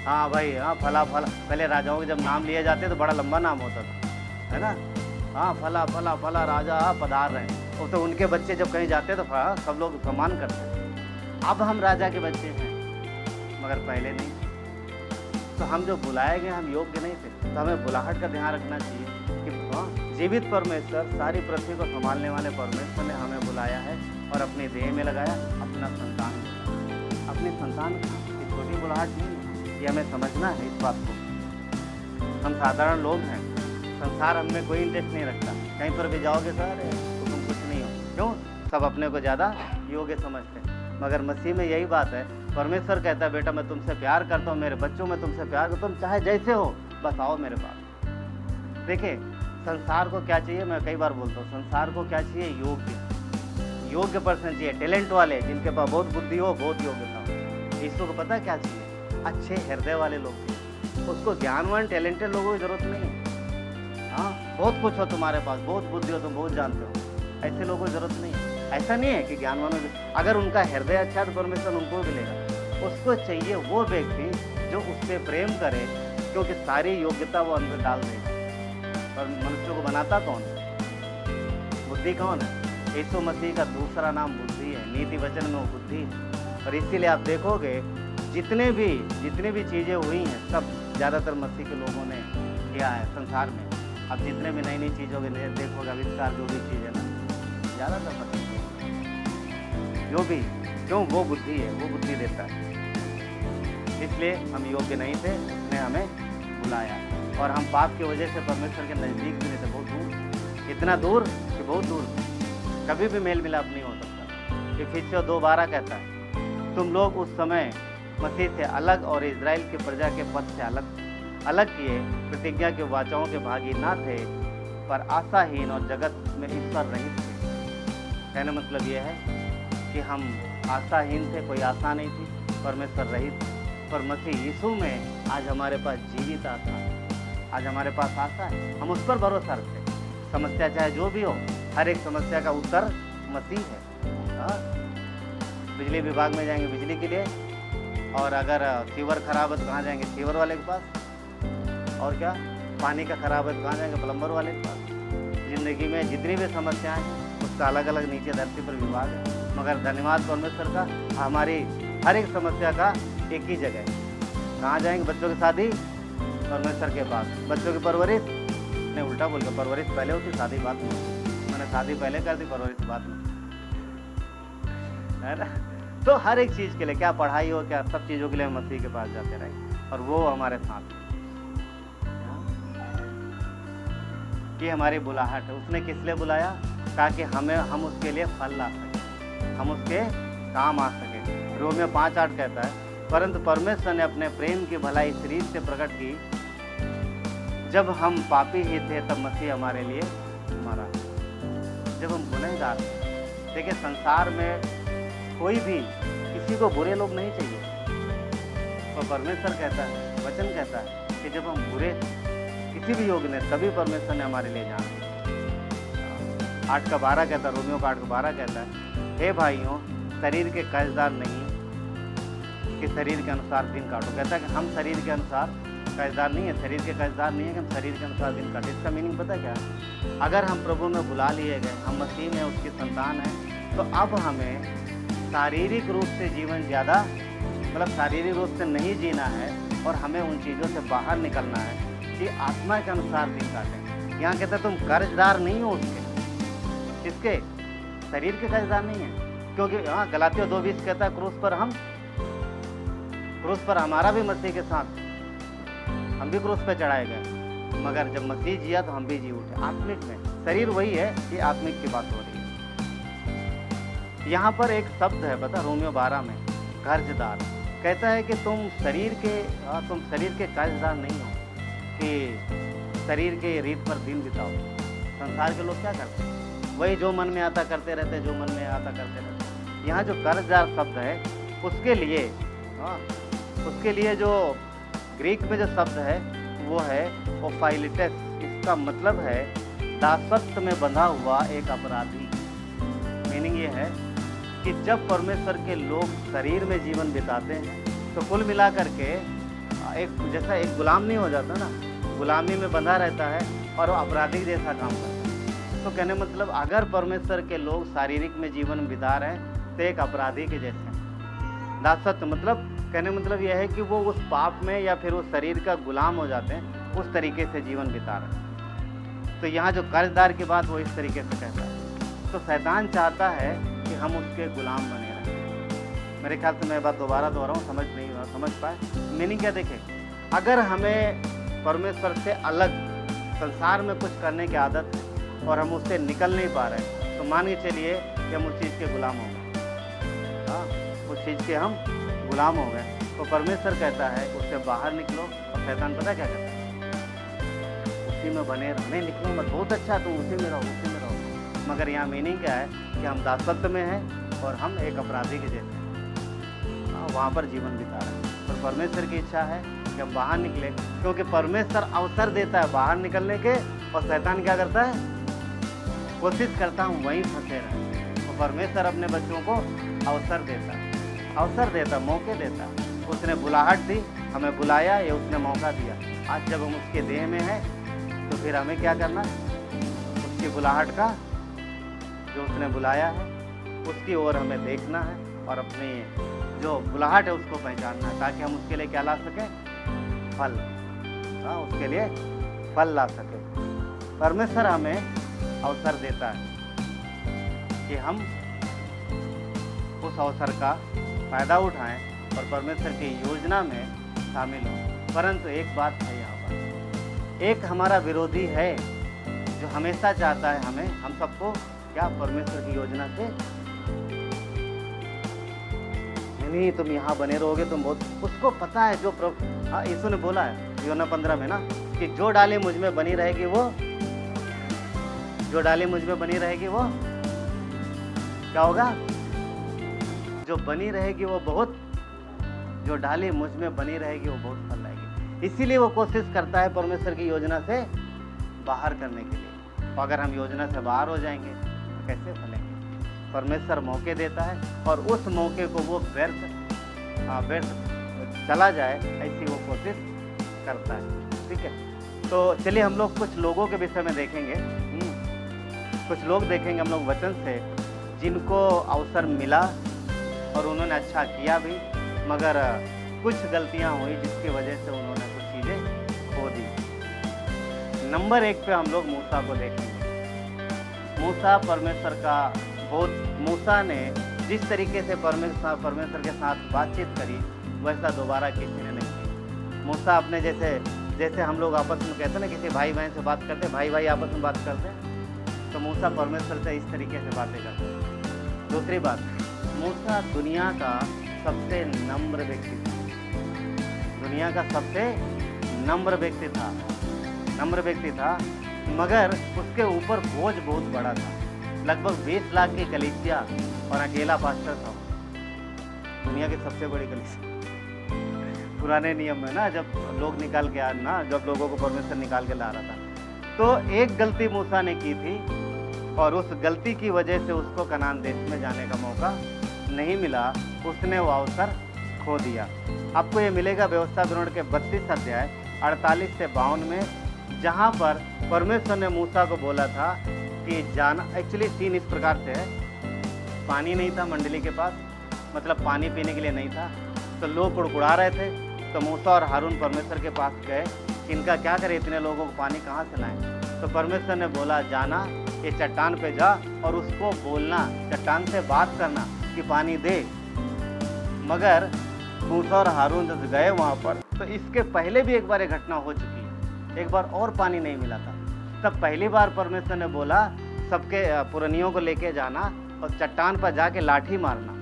हाँ भाई, हाँ फला फला, पहले राजाओं के जब नाम लिए जाते तो बड़ा लंबा नाम होता था, है ना। हाँ, फला फला फला राजा पधार रहे हैं, और तो उनके बच्चे जब कहीं जाते तो सब लोग सम्मान करते। अब हम राजा के बच्चे हैं, मगर पहले नहीं। तो हम जो बुलाए गए, हम योग्य नहीं थे। तो हमें बुलाहट का ध्यान रखना चाहिए कि जीवित परमेश्वर, सारी पृथ्वी को संभालने वाले परमेश्वर ने हमें बुलाया है और अपने देह में लगाया अपना संतान, अपनी संतान की छोटी बुलाहट नहीं है। ये हमें समझना है इस बात को। हम साधारण लोग हैं, संसार हमें कोई इंटरेस्ट नहीं रखता। कहीं पर भी जाओगे सर तो तुम कुछ नहीं हो, क्यों? सब अपने को ज़्यादा योग्य समझते हैं। मगर मसीह में यही बात है। परमेश्वर कहता है बेटा मैं तुमसे प्यार करता हूँ, मेरे बच्चों में तुमसे प्यार करता हूँ, तुम चाहे जैसे हो बस आओ मेरे पास। देखिए संसार को क्या चाहिए, मैं कई बार बोलता हूँ, संसार को क्या चाहिए? योग्य पर्सन चाहिए, टैलेंट वाले, जिनके पास बहुत बुद्धि हो, बहुत योग्यता हो। यीशु को पता है क्या चाहिए? अच्छे हृदय वाले लोग चाहिए। उसको ज्ञानवान टैलेंटेड लोगों की जरूरत नहीं है। हाँ, बहुत कुछ हो तुम्हारे पास, बहुत बुद्धि हो, तुम बहुत जानते हो, ऐसे लोगों की जरूरत नहीं है। ऐसा नहीं है कि ज्ञानवान, अगर उनका हृदय अच्छा है तो परमेश्वर उनको मिलेगा। उसको चाहिए वो व्यक्ति जो उस पर प्रेम करे, क्योंकि सारी योग्यता वो अंदर डाल देगा। और मनुष्य को बनाता कौन है? बुद्धि कौन है? यीशु मसीह का दूसरा नाम बुद्धि है। नीति वचन में वो बुद्धि है। और इसीलिए आप देखोगे जितने भी चीज़ें हुई हैं, सब ज़्यादातर मसीह के लोगों ने किया है संसार में। अब जितने भी नई नई चीज़ों के देखोगे, आविष्कार जो भी चीज़ है ना, ज़्यादातर मसीह जो भी, क्यों? वो बुद्धि है, वो बुद्धि देता है। इसलिए हम योग्य नहीं थे, उसने हमें बुलाया। और हम पाप की वजह से परमेश्वर के नज़दीक भी नहीं थे, बहुत दूर, इतना दूर कि बहुत दूर, कभी भी मेल मिलाप नहीं हो सकता। इफिसियों 2:12 कहता है, तुम लोग उस समय मसीह से अलग और इजराइल की प्रजा के पद से अलग किए प्रतिज्ञा के वाचाओं के भागी ना थे, पर आशाहीन और जगत में ईश्वर रहित थे। कहने मतलब ये है कि हम आशाहीन थे, कोई आशा नहीं थी, परमेश्वर रहित। पर मसीह यीशु में आज हमारे पास जीवित आशा है, आज हमारे पास आशा है, हम उस पर भरोसा रखते हैं। समस्या चाहे जो भी हो, हर एक समस्या का उत्तर मसीह है। हाँ? बिजली विभाग में जाएंगे बिजली के लिए, और अगर सीवर खराब है तो कहाँ जाएंगे? सीवर वाले के पास। और क्या, पानी का खराब है तो कहाँ जाएंगे? प्लम्बर वाले के पास। जिंदगी में जितनी भी समस्याएं हैं, उसका अलग अलग नीचे धरती पर विभाग है, मगर धन्यवाद परमेश्वर का, हमारी हर एक समस्या का एक ही जगह है। कहाँ जाएंगे? बच्चों की शादी, परमेश्वर के पास। बच्चों की परवरिश, नहीं उल्टा बोल के, परवरिश पहले होती, शादी बाद में। मैंने शादी पहले कर दी, परवरिश बाद में, है ना? तो हर एक चीज़ के लिए, क्या पढ़ाई हो, क्या सब चीज़ों के लिए मसीह के पास जाते रहे, और वो हमारे साथ। ये हमारी बुलाहट है। उसने किस लिए बुलाया? ताकि हम उसके लिए फल ला सकें, हम उसके काम आ सकें। रोमियो 5:8 कहता है, परंतु परमेश्वर ने अपने प्रेम की भलाई इस रीत से प्रकट की, जब हम पापी ही थे तब मसीह हमारे लिए मरा। जब हम गुनहगार थे। देखिए, संसार में कोई भी किसी को बुरे लोग नहीं चाहिए, तो परमेश्वर कहता है, वचन कहता है कि जब हम बुरे किसी भी योग ने, तभी परमेश्वर ने हमारे लिए जाना। 8:12 कहता है, रोमियो 8:12 कहता है, हे भाइयों, शरीर के कर्जदार नहीं कि शरीर के अनुसार दिन काटो। कहता है कि हम शरीर के अनुसार कर्जदार नहीं है, शरीर के कर्जदार नहीं है कि हम शरीर के अनुसार दिन काटे। इसका मीनिंग पता क्या है? अगर हम प्रभु में बुला लिए गए, हम मसीह में उसकी संतान हैं, तो अब हमें शारीरिक रूप से जीवन ज़्यादा, मतलब शारीरिक रूप से नहीं जीना है, और हमें उन चीज़ों से बाहर निकलना है कि आत्मा के अनुसार दिन काटें। यहाँ कहते तुम कर्जदार नहीं हो उसके, किसके? शरीर के कर्जदार नहीं है। क्योंकि हाँ, गलातियों 2:20 कहता है, क्रूस पर हमारा भी मसीह के साथ, हम भी क्रूस पे चढ़ाए गए, मगर जब मसीह जिया तो हम भी जी उठे आत्मिक में। शरीर वही है, ये आत्मिक की बात हो रही है। यहाँ पर एक शब्द है, पता, रोमियो 12 में, कर्जदार। कहता है कि तुम शरीर के कर्जदार नहीं हो कि शरीर के रीत पर दिन बिताओ। संसार के लोग क्या करते हैं? वही जो मन में आता करते रहते, जो मन में आता करते रहते। यहाँ जो कर्जदार शब्द है, उसके लिए जो ग्रीक में जो शब्द है वो है ओफाइलिटस। इसका मतलब है दासत्व में बंधा हुआ एक अपराधी। मीनिंग ये है कि जब परमेश्वर के लोग शरीर में जीवन बिताते हैं, तो कुल मिलाकर के जैसा एक गुलाम नहीं हो जाता ना, गुलामी में बंधा रहता है और वो अपराधी जैसा काम करता है। तो कहने मतलब, अगर परमेश्वर के लोग शारीरिक में जीवन बिता रहे हैं तो एक अपराधी के जैसे हैं। दासत्व मतलब, कहने मतलब यह है कि वो उस पाप में या फिर उस शरीर का गुलाम हो जाते हैं, उस तरीके से जीवन बिता रहे हैं। तो यहाँ जो कर्जदार की बात वो इस तरीके से कहता है। तो शैतान चाहता है कि हम उसके गुलाम बने रहें। मेरे ख्याल से मैं बात दोबारा दोहराऊँ, समझ पाए मीनिंग क्या? देखें, अगर हमें परमेश्वर से अलग संसार में कुछ करने की आदत है और हम उससे निकल नहीं पा रहे हैं, तो मान के चलिए कि हम उस चीज़ के गुलाम हो गए। हाँ, उस चीज़ के हम गुलाम हो गए। तो परमेश्वर कहता है उससे बाहर निकलो। और शैतान पता क्या कहता है? उसी में बने रहो, नहीं निकलो मत, बहुत अच्छा तुम उसी में रहो, मगर यहाँ मीनिंग क्या है कि हम दासत्व में हैं और हम एक अपराधी के जैसे वहाँ पर जीवन बिता रहे हैं। और परमेश्वर की इच्छा है कि हम बाहर निकले, क्योंकि परमेश्वर अवसर देता है बाहर निकलने के, और शैतान क्या करता है, कोशिश करता हूँ वहीं फंसे रहें। तो परमेश्वर अपने बच्चों को अवसर देता, मौके देता। उसने बुलाहट दी, हमें बुलाया, ये उसने मौका दिया। आज जब हम उसके देह में हैं तो फिर हमें क्या करना, उसकी बुलाहट का, जो उसने बुलाया है उसकी ओर हमें देखना है और अपनी जो बुलाहट है उसको पहचानना है, ताकि हम उसके लिए क्या ला सकें, फल। उसके लिए फल ला सके। परमेश्वर हमें अवसर देता है कि हम उस अवसर का फायदा उठाएं और परमेश्वर की योजना में शामिल हों। परंतु एक बात है, यहाँ पर एक हमारा विरोधी है जो हमेशा चाहता है हम सबको क्या, परमेश्वर की योजना से नहीं, तुम यहाँ बने रहोगे, तुम बहुत, उसको पता है जो यीशु ने बोला है यूहन्ना 15 में ना, कि जो डाली मुझ में बनी रहेगी वो, जो डाली मुझ में बनी रहेगी वो क्या होगा, जो बनी रहेगी वो बहुत, जो डाली मुझ में बनी रहेगी वो बहुत फल लाएगी। इसीलिए वो कोशिश करता है परमेश्वर की योजना से बाहर करने के लिए। और अगर हम योजना से बाहर हो जाएंगे तो कैसे फलेंगे। परमेश्वर मौके देता है और उस मौके को वो व्यर्थ चला जाए ऐसी वो कोशिश करता है। ठीक है, तो चलिए हम लोग कुछ लोगों के विषय में देखेंगे। कुछ लोग देखेंगे हम लोग वचन से, जिनको अवसर मिला और उन्होंने अच्छा किया भी, मगर कुछ गलतियां हुई जिसकी वजह से उन्होंने कुछ चीज़ें खो दी। नंबर 1 पे हम लोग मूसा को देखेंगे। मूसा परमेश्वर का बहुत, मूसा ने जिस तरीके से परमेश्वर के साथ बातचीत करी वैसा दोबारा किसी ने नहीं की। मूसा अपने जैसे हम लोग आपस में कहते हैं ना, किसी भाई बहन से बात करते, भाई आपस में बात करते हैं, तो मूसा परमेश्वर से इस तरीके से बातें करते हैं। दूसरी बात, मूसा दुनिया का सबसे नम्र व्यक्ति था, दुनिया का सबसे नम्र व्यक्ति था, मगर उसके ऊपर बोझ बहुत बड़ा था। लगभग 20 लाख की कलीसिया और अकेला पास्टर था, दुनिया की सबसे बड़ी कलीसिया। पुराने नियम में ना, जब लोग निकाल के आ ना, जब लोगों को परमेश्वर निकाल के ला रहा था, तो एक गलती मूसा ने की थी और उस गलती की वजह से उसको कनान देश में जाने का मौका नहीं मिला। उसने वो अवसर खो दिया। आपको ये मिलेगा व्यवस्था विवरण के 32 अध्याय 48 से 52 में, जहाँ पर परमेश्वर ने मूसा को बोला था कि जाना। एक्चुअली सीन इस प्रकार से है, पानी नहीं था मंडली के पास, मतलब पानी पीने के लिए नहीं था, तो लोग कुड़कुड़ा रहे थे। तो मूसा और हारून परमेश्वर के पास गए कि इनका क्या करें, इतने लोगों को पानी कहाँ से लाएं। तो परमेश्वर ने बोला, जाना ये चट्टान पे जा और उसको बोलना, चट्टान से बात करना कि पानी दे। मगर मूसा और हारून जब गए वहाँ पर, तो इसके पहले भी एक बार ये घटना हो चुकी है, एक बार और पानी नहीं मिला था। तब पहली बार परमेश्वर ने बोला सबके पुरनियों को लेके जाना और चट्टान पर जाके लाठी मारना,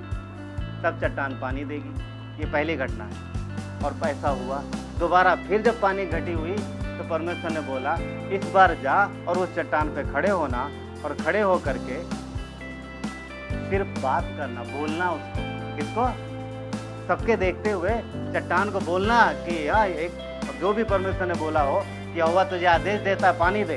तब चट्टान पानी देगी। ये पहली घटना है और ऐसा हुआ। दोबारा फिर जब पानी घटी हुई तो परमेश्वर ने बोला इस बार जा और उस चट्टान पे खड़े होना और खड़े हो करके सिर्फ बात करना, बोलना उसको, किसको, सबके देखते हुए चट्टान को बोलना कि यार एक जो भी परमेश्वर ने बोला हो कि यहोवा तुझे आदेश देता है पानी दे।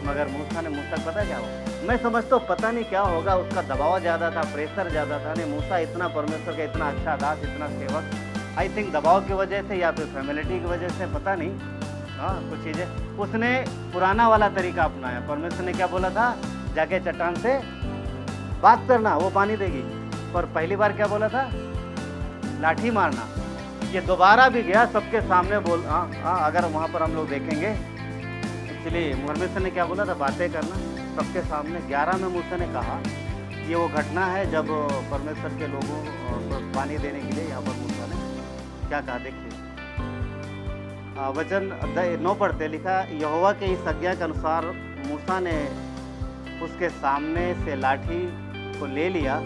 मगर मूसा ने मुझ तक पता क्या हो, मैं समझता हूँ पता नहीं क्या होगा, उसका दबाव ज़्यादा था, प्रेशर ज़्यादा था। नहीं, मूसा इतना परमेश्वर का इतना अच्छा दास, इतना सेवक, आई थिंक दबाव की वजह से या फिर फैमिलिटी की वजह से, पता नहीं, कुछ चीज़ें उसने पुराना वाला तरीका अपनाया। परमेश्वर ने क्या बोला था, जाके चट्टान से बात करना, वो पानी देगी। पर पहली बार क्या बोला था, लाठी मारना। ये दोबारा भी गया सबके सामने बोल, अगर वहाँ पर हम लोग देखेंगे, इसलिए परमेश्वर ने क्या बोला था, बातें करना सबके सामने। 11 में मूसा ने कहा, ये वो घटना है जब परमेश्वर के लोगों को पानी देने के लिए यहाँ पर मूसा ने क्या कहा, देखिए वचन 9 पढ़ते, लिखा, यहोवा के इस आज्ञा के अनुसार मूसा ने उसके सामने से लाठी को ले लिया।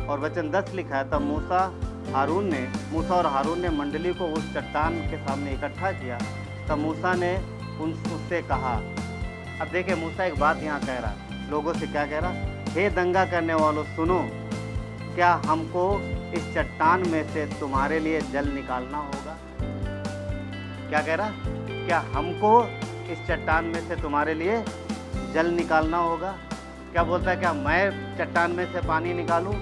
और वचन 10 लिखा है, तब मूसा और हारून ने मंडली को उस चट्टान के सामने इकट्ठा किया। तब मूसा ने उससे कहा, अब देखिए मूसा एक बात यहाँ कह रहा है, लोगों से क्या कह रहा, हे दंगा करने वालों सुनो, क्या हमको इस चट्टान में से तुम्हारे लिए जल निकालना होगा। क्या कह रहा, क्या हमको इस चट्टान में से तुम्हारे लिए जल निकालना होगा। क्या बोलता है, क्या मैं चट्टान में से पानी निकालूं।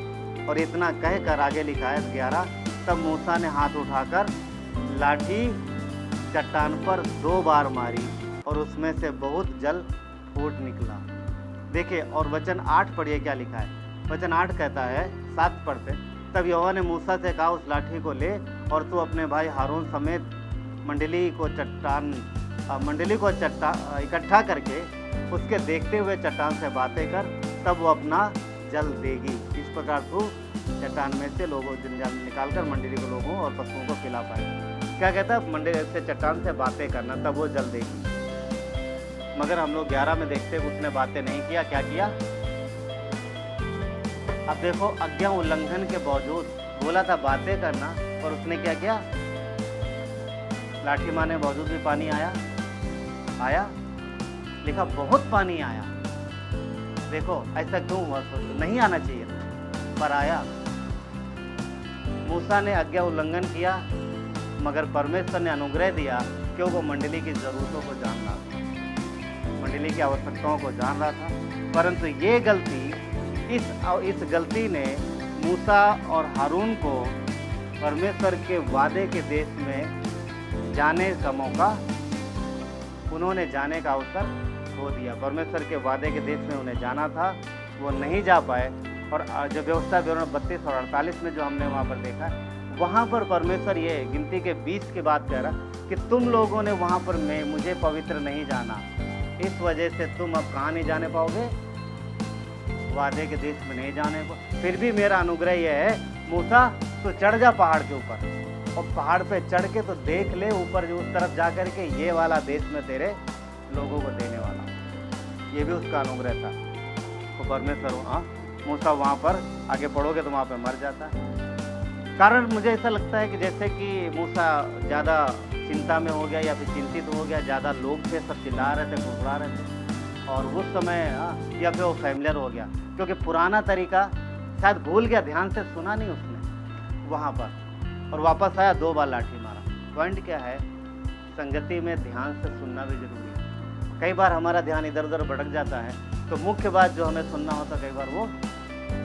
और इतना कहकर आगे लिखा है 11, तब मूसा ने हाथ उठाकर लाठी चट्टान पर 2 बार मारी और उसमें से बहुत जल फूट निकला। देखिए, और वचन 8 पढ़िए क्या लिखा है। वचन 8 कहता है, 7 पढ़ते, तब यहोवा ने मूसा से कहा, उस लाठी को ले और तू अपने भाई हारून समेत मंडली को इकट्ठा करके उसके देखते हुए चट्टान से बातें कर, तब वो अपना जल देगी। इस प्रकार तू चट्टान में से लोगों जल निकालकर मंडली को लोगों और पशुओं को पिला पाएगा। क्या कहता है, मंडली से चट्टान से बातें करना, तब वो जल देगी। मगर हम लोग 11 में देखते उसने बातें नहीं किया। क्या किया, अब देखो, आज्ञा उल्लंघन के बावजूद बोला था बातें करना, और उसने क्या किया, लाठी मारने के बावजूद भी पानी आया, लिखा बहुत पानी आया। देखो ऐसा क्यों हुआ, सोचो, नहीं आना चाहिए था, पर आया। मूसा ने आज्ञा उल्लंघन किया, मगर परमेश्वर ने अनुग्रह दिया कि वो मंडली की जरूरतों को जान रहा था, मंडली की आवश्यकताओं को जान रहा था। परंतु ये गलती, इस गलती ने मूसा और हारून को परमेश्वर के वादे के देश में जाने का मौका, उन्होंने जाने का अवसर खो दिया। परमेश्वर के वादे के देश में उन्हें जाना था, वो नहीं जा पाए। और जो व्यवस्था विवरण 32 और 48 में जो हमने वहाँ पर देखा, वहाँ पर परमेश्वर ये गिनती के 20 के बाद कह रहा कि तुम लोगों ने वहाँ पर मुझे पवित्र नहीं जाना, इस वजह से तुम अब कहाँ नहीं जाने पाओगे, वादे के देश में नहीं जाने को। फिर भी मेरा अनुग्रह यह है, मूसा तो चढ़ जा पहाड़ के ऊपर, और पहाड़ पे चढ़ के तो देख ले ऊपर, जो उस तरफ जा कर के ये वाला देश में तेरे लोगों को देने वाला। ये भी उसका अनुग्रह था। तो परमेश्वर, हाँ, मूसा वहाँ पर आगे पढ़ोगे तो वहाँ पे मर जाता है। कारण मुझे ऐसा लगता है कि जैसे कि मूसा ज़्यादा चिंता में हो गया या फिर चिंतित हो गया, ज़्यादा लोग थे, सब चिल्ला रहे थे, घुड़घुड़ा रहे थे, और उस समय या फिर वो फैमिलियर हो गया, क्योंकि पुराना तरीका शायद भूल गया, ध्यान से सुना नहीं उसने वहाँ पर, और वापस आया 2 बार लाठी मारा। पॉइंट क्या है, संगति में ध्यान से सुनना भी जरूरी है। कई बार हमारा ध्यान इधर उधर भटक जाता है, तो मुख्य बात जो हमें सुनना होता कई बार वो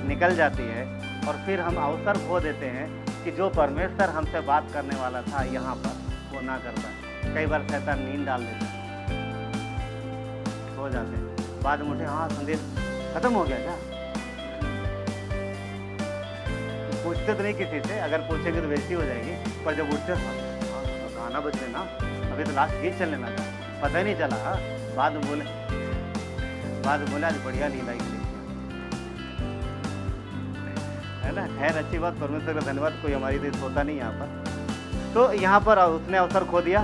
निकल जाती है, और फिर हम अवसर खो देते हैं कि जो परमेश्वर हमसे बात करने वाला था यहाँ पर, वो ना करता है। कई बार शैतान नींद डाल देता है, सो जाते हैं, बाद में उठे, हाँ संदेश खत्म हो गया क्या, पूछते तो नहीं किसी से, अगर पूछेंगे तो बेइज्जती हो जाएगी, पर जब उठते गाना बजने ना, अभी तो लास्ट गीत चलने लगा, पता ही नहीं चला। बाद में बोले आज बढ़िया नींद आई, है ना। खैर, अच्छी बात, परमेश्वर का धन्यवाद, कोई हमारी देश होता नहीं यहाँ पर। तो यहाँ पर उसने अवसर खो दिया।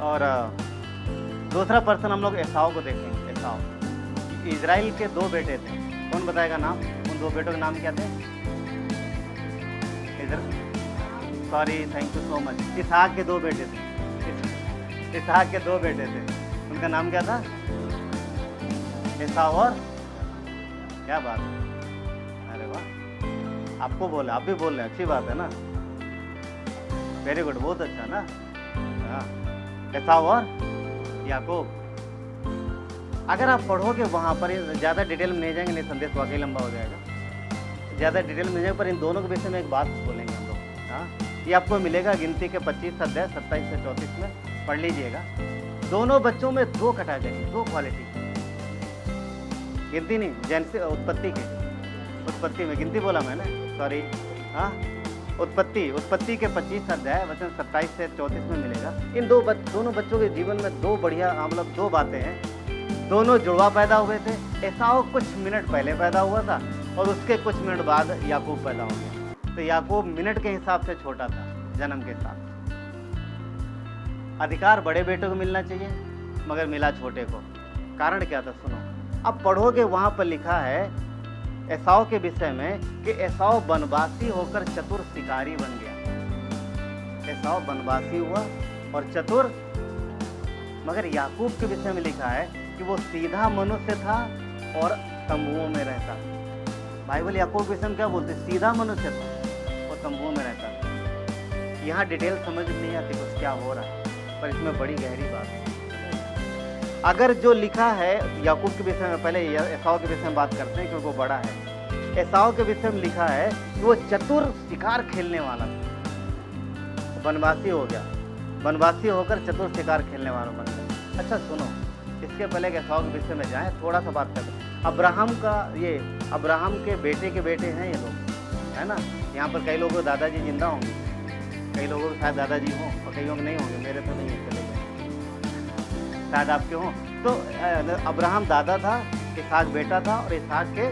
और दूसरा पर्सन हम लोग एसाव को देखेंगे। एसाव इजराइल के 2 बेटे थे। कौन बताएगा नाम, उन 2 बेटों के नाम क्या थे? Sorry, thank you so much. इसहाक के 2 बेटे थे, इसहाक के 2 बेटे थे, उनका नाम क्या था? एसाव और क्या बात, अरे वाह, आपको बोला, आप भी बोल रहे हैं, अच्छी बात है ना, वेरी गुड, बहुत अच्छा ना। हाँ, एसाव और याकूब। अगर आप पढ़ोगे वहाँ पर, ज़्यादा डिटेल में नहीं जाएंगे, नहीं संदेश वाकई लंबा हो जाएगा, ज़्यादा डिटेल में जाएंगे, पर इन दोनों के विषय में एक बात बोलेंगे हम लोग। हाँ, ये आपको मिलेगा गिनती के 25 अध्याय 27 से 34 में, पढ़ लीजिएगा। दोनों बच्चों में 2 कैटेगरी, 2 क्वालिटी, गिनती नहीं, जैसे उत्पत्ति में गिनती बोला मैंने, सॉरी, हाँ, उत्पत्ति के 25 अध्याय वचन 27 से 34 में मिलेगा। इन दोनों बच्चों के जीवन में 2 बढ़िया, मतलब 2 बातें हैं। दोनों जुड़वा पैदा हुए थे। एसाव कुछ मिनट पहले पैदा हुआ था, और उसके कुछ मिनट बाद याकूब पैदा हो गया। तो याकूब मिनट के हिसाब से छोटा था जन्म के साथ। अधिकार बड़े बेटे को मिलना चाहिए, मगर मिला छोटे को। कारण क्या था, सुनो। अब पढ़ोगे, वहाँ पर लिखा है एसाव के विषय में कि एसाव वनवासी होकर चतुर शिकारी बन गया। एसाव वनवासी हुआ और चतुर। मगर याकूब के विषय में लिखा है कि वो सीधा मनुष्य था और तंबुओं में रहता। बाइबल याकूब के विषय में क्या बोलते? सीधा मनुष्य था, वो तंबुओं में रहता था। यहाँ डिटेल समझ में नहीं आती कुछ क्या हो रहा है, पर इसमें बड़ी गहरी बात है। अगर जो लिखा है याकूब के विषय में, पहले एसाव के विषय में बात करते हैं क्योंकि वो बड़ा है। एसाव के विषय में लिखा है कि वो चतुर शिकार खेलने वाला था, वनवासी हो गया, वनवासी होकर चतुर शिकार खेलने वाला बन गया। अच्छा सुनो, इसके पहले एसाव के विषय में जाएं, थोड़ा सा बात करते हैं। अब्राहम के बेटे हैं ये लोग, है ना। यहाँ पर कई लोगों के दादाजी जिंदा होंगे, कई लोगों के शायद दादाजी हों और कईयों के नहीं होंगे, मेरे तो नहीं है, चले गए, शायद आपके हों। तो अब्राहम दादा था, इसहाक बेटा था, और इसहाक के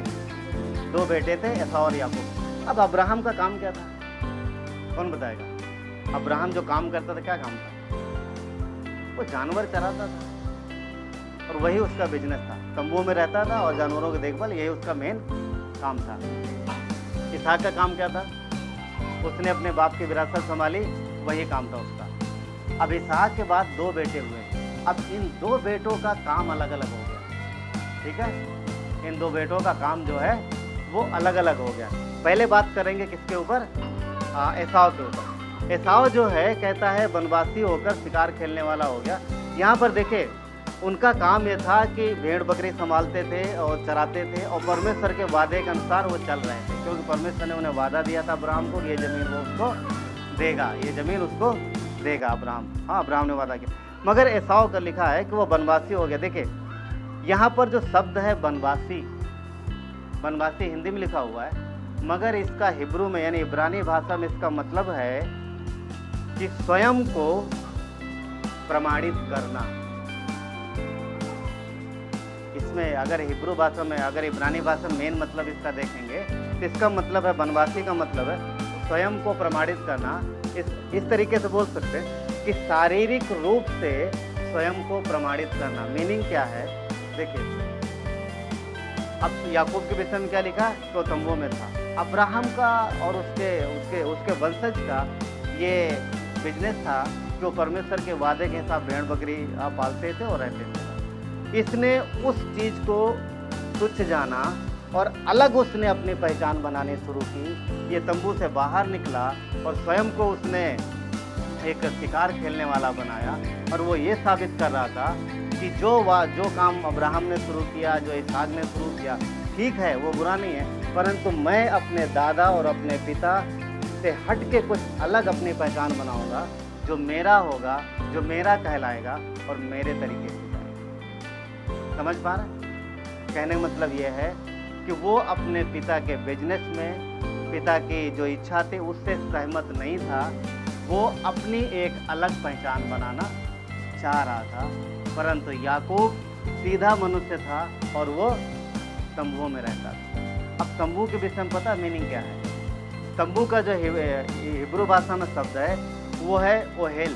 2 बेटे थे, एसाव और याकूब। अब अब्राहम का काम क्या था, कौन बताएगा? अब्राहम जो काम करता था, क्या काम था? वो जानवर चराता था और वही उसका बिजनेस था। तंबुओं में रहता था और जानवरों की देखभाल, यही उसका मेन काम था। इसहाक का काम क्या था? उसने अपने बाप की विरासत संभाली, वही काम था उसका। अब इसहाक के बाद 2 बेटे हुए, अब इन 2 बेटों का काम अलग अलग हो गया, ठीक है। इन 2 बेटों का काम जो है वो अलग अलग हो गया। पहले बात करेंगे किसके ऊपर? एसाव के ऊपर। एसाव जो है कहता है वनवासी होकर शिकार खेलने वाला हो गया। यहाँ पर देखे, उनका काम ये था कि भेड़ बकरी संभालते थे और चराते थे, और परमेश्वर के वादे के अनुसार वो चल रहे थे, क्योंकि परमेश्वर ने उन्हें वादा दिया था अब्राहम को, ये ज़मीन वो उसको देगा, ये ज़मीन उसको देगा अब्राहम। हाँ, अब्राहम ने वादा किया। मगर एसाव का लिखा है कि वो वनवासी हो गया। देखिए यहाँ पर जो शब्द है वनवासी, वनवासी हिंदी में लिखा हुआ है, मगर इसका हिब्रू में यानी इब्रानी भाषा में इसका मतलब है कि स्वयं को प्रमाणित करना। इसमें अगर हिब्रू भाषा में, अगर इब्रानी भाषा में मेन मतलब इसका देखेंगे तो इसका मतलब है, वनवासी का मतलब है स्वयं को प्रमाणित करना। इस तरीके से बोल सकते हैं कि शारीरिक रूप से स्वयं को प्रमाणित करना। मीनिंग क्या है? देखिए अब याकूब के विषय में क्या लिखा? तो तंबुओं में था। अब्राहम का और उसके वंशज का ये बिजनेस था कि वो परमेश्वर के वादे के हिसाब भेड़ बकरी पालते थे और रहते थे। इसने उस चीज़ को तुच्छ जाना और अलग उसने अपनी पहचान बनानी शुरू की। ये तंबू से बाहर निकला और स्वयं को उसने एक शिकार खेलने वाला बनाया, और वो ये साबित कर रहा था कि जो काम अब्राहम ने शुरू किया, जो इसहाक ने शुरू किया, ठीक है, वो बुरा नहीं है, परंतु मैं अपने दादा और अपने पिता से हट के कुछ अलग अपनी पहचान बनाऊंगा, जो मेरा होगा, जो मेरा कहलाएगा और मेरे तरीके से जाएगा। समझ पा रहे? कहने का मतलब ये है कि वो अपने पिता के बिजनेस में, पिता की जो इच्छा थी उससे सहमत नहीं था। वो अपनी एक अलग पहचान बनाना चाह रहा था, परंतु याकूब सीधा मनुष्य था और वो तंबुओं में रहता था। अब तंबू के विषय में पता मीनिंग क्या है? तंबू का जो हिब्रू भाषा में शब्द है वो है ओहेल।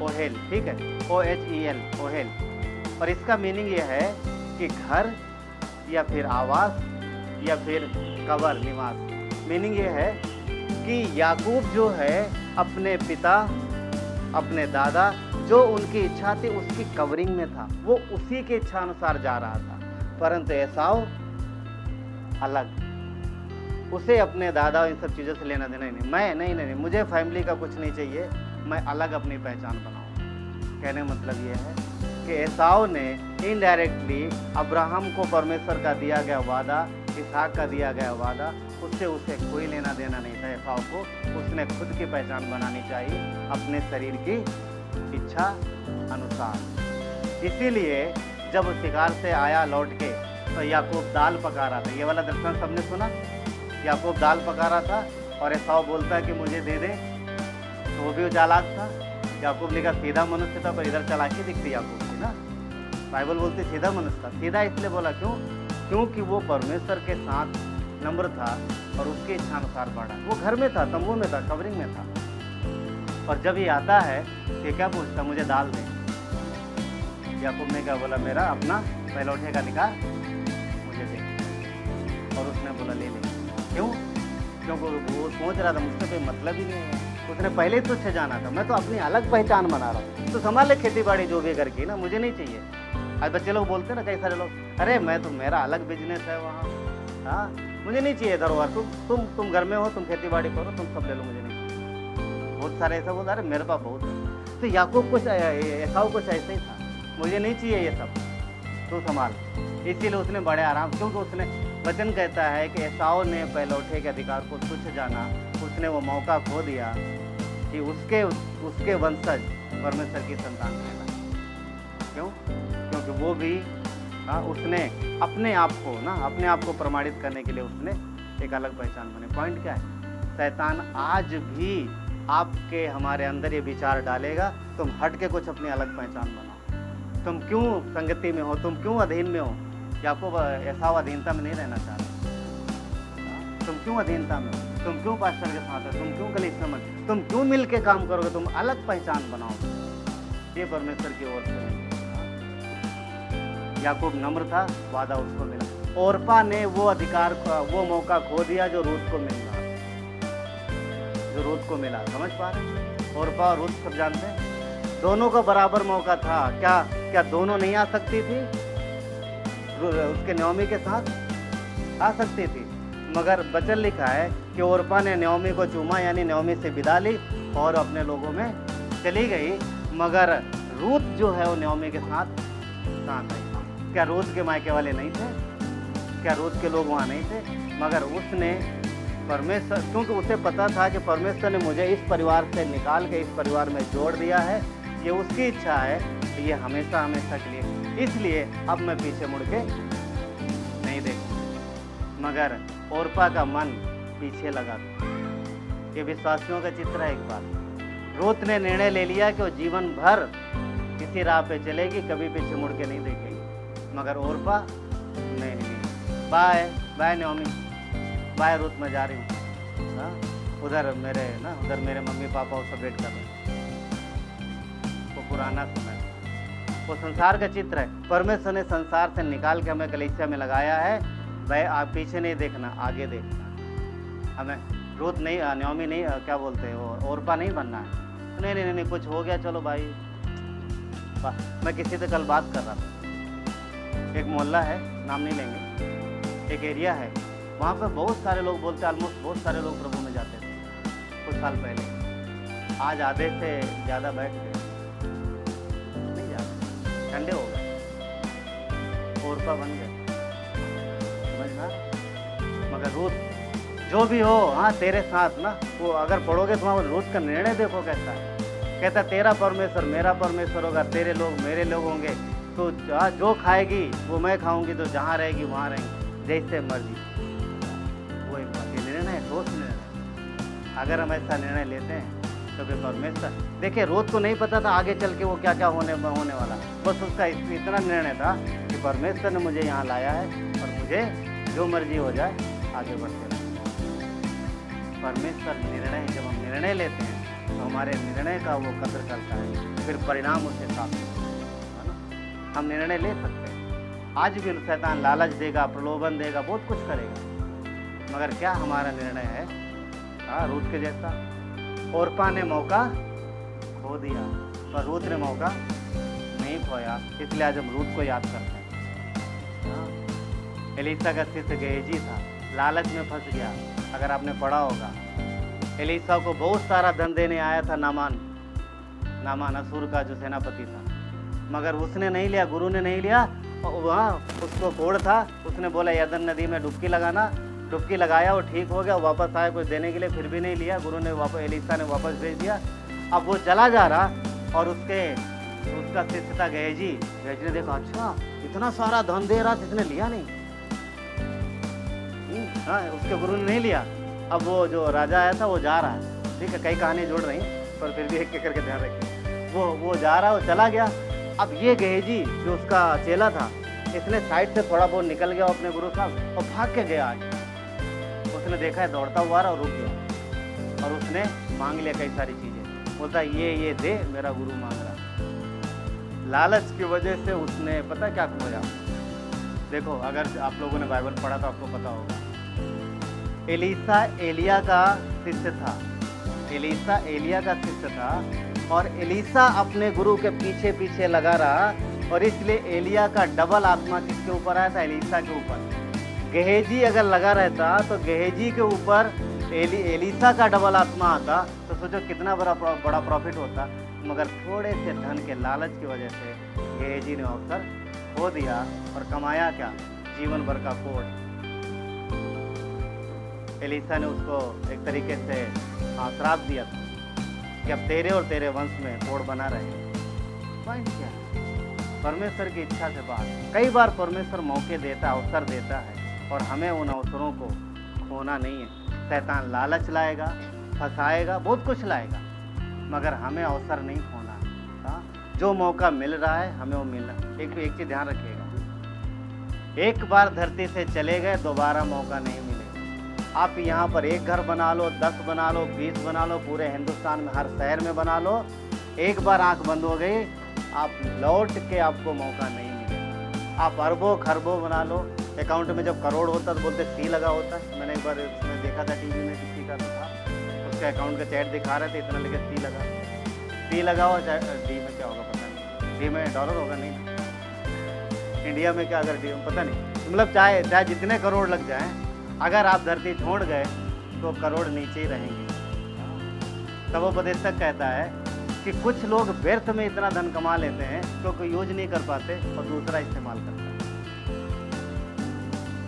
ओहेल, ठीक है, OHEL, ओहेल। और इसका मीनिंग ये है कि घर या फिर आवास या फिर कबर, निवास। मीनिंग ये है कि याकूब जो है अपने पिता, अपने दादा, जो उनकी इच्छा थी उसकी कवरिंग में था, वो उसी के इच्छा अनुसार जा रहा था। परंतु एसाव अलग, उसे अपने दादा इन सब चीज़ों से लेना देना नहीं। मैं नहीं, मुझे फैमिली का कुछ नहीं चाहिए, मैं अलग अपनी पहचान बनाऊँ। कहने का मतलब ये है कि एसाव ने इनडायरेक्टली अब्राहम को परमेश्वर का दिया गया वादा, इसहाक का दिया गया वादा, उससे उसे कोई लेना देना नहीं था। एसाव को उसने खुद की पहचान बनानी चाहिए अपने शरीर की इच्छा अनुसार। इसीलिए जब वो शिकार से आया लौट के तो याकूब दाल पका रहा था। ये वाला दर्शन सबने सुना? याकूब दाल पका रहा था और एसाव बोलता है कि मुझे दे दे, तो वो भी चालाक था। याकूब लिखा सीधा मनुष्य था, पर इधर चालाकी दिखती याकूब की ना। बाइबल बोलती सीधा मनुष्य था। सीधा इसलिए बोला क्योंकि वो परमेश्वर के साथ नम्र था और उसके इच्छानुसार बढ़ा। वो घर में था, तंबू में था, कवरिंग में था। और जब ये आता है कि क्या पूछता, मुझे दाल दे। याकूब ने क्या बोला, मेरा अपना पहलौठे का निकाल मुझे दे। और उसने बोला ले ले। क्यों? क्योंकि वो सोच रहा था मुझसे कोई मतलब ही नहीं है। उसने पहले ही तुझसे जाना था, मैं तो अपनी अलग पहचान बना रहा हूँ, तो संभाल ले खेती बाड़ी जो भी घर की ना, मुझे नहीं चाहिए। आज बच्चे लोग बोलते हैं ना, कई सारे लोग, अरे मैं तो, मेरा अलग बिजनेस है वहाँ, हाँ मुझे नहीं चाहिए धरोहर, तुम घर में हो, तुम खेती बाड़ी करो, तुम सब ले लो, मुझे नहीं चाहिए। बहुत सारे ऐसा बोलता, अरे मेरे पास बहुत है। तो याकूब कुछ एसाऊ कुछ ऐसा ही था, मुझे नहीं चाहिए ये सब, तू संभाल। इसीलिए उसने बड़े आराम, क्योंकि उसने, वचन कहता है कि एसाऊ ने पहलौठे के अधिकार को तुच्छ जाना, उसने वो मौका खो दिया कि उसके वंशज परमेश्वर की संतान कहना। क्यों? क्योंकि वो भी उसने अपने आप को प्रमाणित करने के लिए उसने एक अलग पहचान बने। पॉइंट क्या है? शैतान आज भी आपके हमारे अंदर ये विचार डालेगा, तुम हट के कुछ अपनी अलग पहचान बनाओ। तुम क्यों संगति में हो, तुम क्यों अधीन में हो? याकूब एसाऊ अधीनता में नहीं रहना चाह रहा। तुम क्यों अधीनता में हो? तुम क्यों पास्टर के साथ हो? तुम क्यों कलीसिया में? तुम क्यों मिल के काम करोगे? तुम अलग पहचान बनाओ। ये परमेश्वर की ओर से। याकूब नम्र था, वादा उसको मिला। ओरपा ने वो अधिकार, वो मौका खो दिया जो रूत को मिला, समझ पा रहे? ओरपा और रूत सब जानते हैं, दोनों को बराबर मौका था। क्या दोनों नहीं आ सकती थी? उसके नयोमी के साथ आ सकती थी, मगर वचन लिखा है कि ओरपा ने नयोमी को चूमा, यानी नयोमी से विदा ली और अपने लोगों में चली गई। मगर रूत जो है वो नयोमी के साथ आई। क्या रूत के मायके वाले नहीं थे? क्या रूत के लोग वहाँ नहीं थे? मगर उसने परमेश्वर, क्योंकि उसे पता था कि परमेश्वर ने मुझे इस परिवार से निकाल के इस परिवार में जोड़ दिया है, ये उसकी इच्छा है, ये हमेशा हमेशा के लिए, इसलिए अब मैं पीछे मुड़ के नहीं देखूँ। मगर ओरपा का मन पीछे लगा। ये विश्वासियों का चित्र है। एक बार रूत ने निर्णय ले लिया कि वो जीवन भर इसी राह पे चलेगी, कभी पीछे मुड़ के नहीं देखेगी। मगर ओरपा नहीं, bye bye Naomi, bye Ruth, मैं जा रही हूँ। उधर मेरे मम्मी पापा वो सब वेट कर रहे हैं। वो पुराना समय, वो संसार का चित्र है। परमेश्वर ने संसार से निकाल के हमें कलीसिया में लगाया है। भाई आप पीछे नहीं देखना, आगे देखना। हमें रूत नहीं, नयोमी नहीं, क्या बोलते हैं वो, ओरपा नहीं बनना है। नहीं, कुछ हो गया, चलो भाई। मैं किसी से कल बात कर रहा था, एक मोहल्ला है, नाम नहीं लेंगे, एक एरिया है, वहाँ पर बहुत सारे लोग बोलते, ऑलमोस्ट बहुत सारे लोग प्रभु में जाते थे कुछ साल पहले। आज आधे से ज़्यादा बैठ गए, नहीं जाते, ठंडे हो गए, ओरपा बन गए, समझना। मगर रूत जो भी हो, हाँ तेरे साथ ना, वो अगर पढ़ोगे तो वहाँ रूत का निर्णय देखो कैसा है। कहता तेरा परमेश्वर मेरा परमेश्वर होगा, तेरे लोग मेरे लोग होंगे, तो जो खाएगी वो मैं खाऊंगी, तो जहाँ रहेगी वहाँ रहेंगे, जैसे मर्जी। वो एक बात, ये निर्णय है, ठोस निर्णय। अगर हम ऐसा निर्णय लेते हैं तो फिर परमेश्वर, देखिए रूत को नहीं पता था आगे चल के वो क्या क्या होने वाला, बस उसका इतना निर्णय था कि परमेश्वर ने मुझे यहाँ लाया है और मुझे जो मर्जी हो जाए आगे बढ़ते रहें। परमेश्वर निर्णय, जब हम निर्णय लेते हैं तो हमारे निर्णय का वो कदर करता है, फिर परिणाम उसे साफ है ना। हम निर्णय ले सकते हैं। आज भी शैतान लालच देगा, प्रलोभन देगा, बहुत कुछ करेगा, मगर क्या हमारा निर्णय है? रूत के जैसा। ओरपा ने मौका खो दिया पर रूत ने मौका नहीं खोया, इसलिए आज हम रूत को याद करते हैं। एलीसा का शिष्य गेहजी था, लालच में फंस गया। अगर आपने पढ़ा होगा, एलीसा को बहुत सारा धन देने आया था नामान असुर का जो सेनापति था, मगर उसने नहीं लिया, गुरु ने नहीं लिया। वहाँ उसको कोड़ था, उसने बोला यरदन नदी में डुबकी लगाना, डुबकी लगाया, वो ठीक हो गया, वापस आया कुछ देने के लिए, फिर भी नहीं लिया, गुरु ने वापस, एलीसा ने वापस भेज दिया। अब वो चला जा रहा और उसका शिष्य था गेहजी ने देखा, अच्छा इतना सारा धन दे रहा था, इसने लिया नहीं। हाँ, उसके गुरु ने नहीं लिया। अब वो जो राजा आया था वो जा रहा है, ठीक है, कई कहानी जुड़ रही पर फिर भी एक एक करके ध्यान रखिए। वो जा रहा है, वो चला गया। अब ये गेहजी जो उसका चेला था, इसने साइड से थोड़ा बहुत निकल गया अपने गुरु साहब और भाग के गया। आज उसने देखा है दौड़ता हुआ रहा और रुक गया और उसने मांग लिया कई सारी चीज़ें। बोलता ये दे, मेरा गुरु मांग रहा। लालच की वजह से उसने पता क्या खोया। देखो, अगर आप लोगों ने बाइबल पढ़ा तो आपको पता होगा, एलीसा एलिया का शिष्य था। एलीसा एलिया का शिष्य था और एलीसा अपने गुरु के पीछे पीछे लगा रहा और इसलिए एलिया का डबल आत्मा किसके ऊपर आया था? एलीशा के ऊपर। गेहजी अगर लगा रहता तो गेहजी के ऊपर एलीशा का डबल आत्मा आता तो सोचो कितना बड़ा प्रॉफिट होता। मगर थोड़े से धन के लालच की वजह से गेहजी ने अवसर खो दिया और कमाया क्या? जीवन भर का कोट। एलीशा ने उसको एक तरीके से श्राप दिया था कि अब तेरे और तेरे वंश में कोड बना रहे। पॉइंट क्या है? परमेश्वर की इच्छा से बात। कई बार परमेश्वर मौके देता, अवसर देता है और हमें उन अवसरों को खोना नहीं है। शैतान लालच लाएगा, फंसाएगा, बहुत कुछ लाएगा, मगर हमें अवसर नहीं खोना है। हाँ, जो मौका मिल रहा है हमें वो मिलना। एक चीज़ ध्यान रखिएगा, एक बार धरती से चले गए दोबारा मौका नहीं मिलेगा। आप यहाँ पर एक घर बना लो, 10 बना लो, 20 बना लो, पूरे हिंदुस्तान में हर शहर में बना लो, एक बार आंख बंद हो गई, आप लौट के आपको मौका नहीं मिलेगा। आप अरबों खरबों बना लो, अकाउंट में जब करोड़ होता तो बोलते सी लगा होता। मैंने एक बार उसमें देखा था टीवी में, किसी का तो था, उसके अकाउंट का चैट दिखा रहे थे, इतना लिखे सी लगा। सी लगा हो चाहे डी में क्या होगा पता नहीं, डी में डॉलर होगा नहीं, इंडिया में क्या अगर डी में पता नहीं। मतलब चाहे जितने करोड़ लग जाएं, अगर आप धरती छोड़ गए तो करोड़ नीचे ही रहेंगे। तबोपदेशक कहता है कि कुछ लोग व्यर्थ में इतना धन कमा लेते हैं क्योंकि यूज नहीं कर पाते और दूसरा इस्तेमाल करते हैं।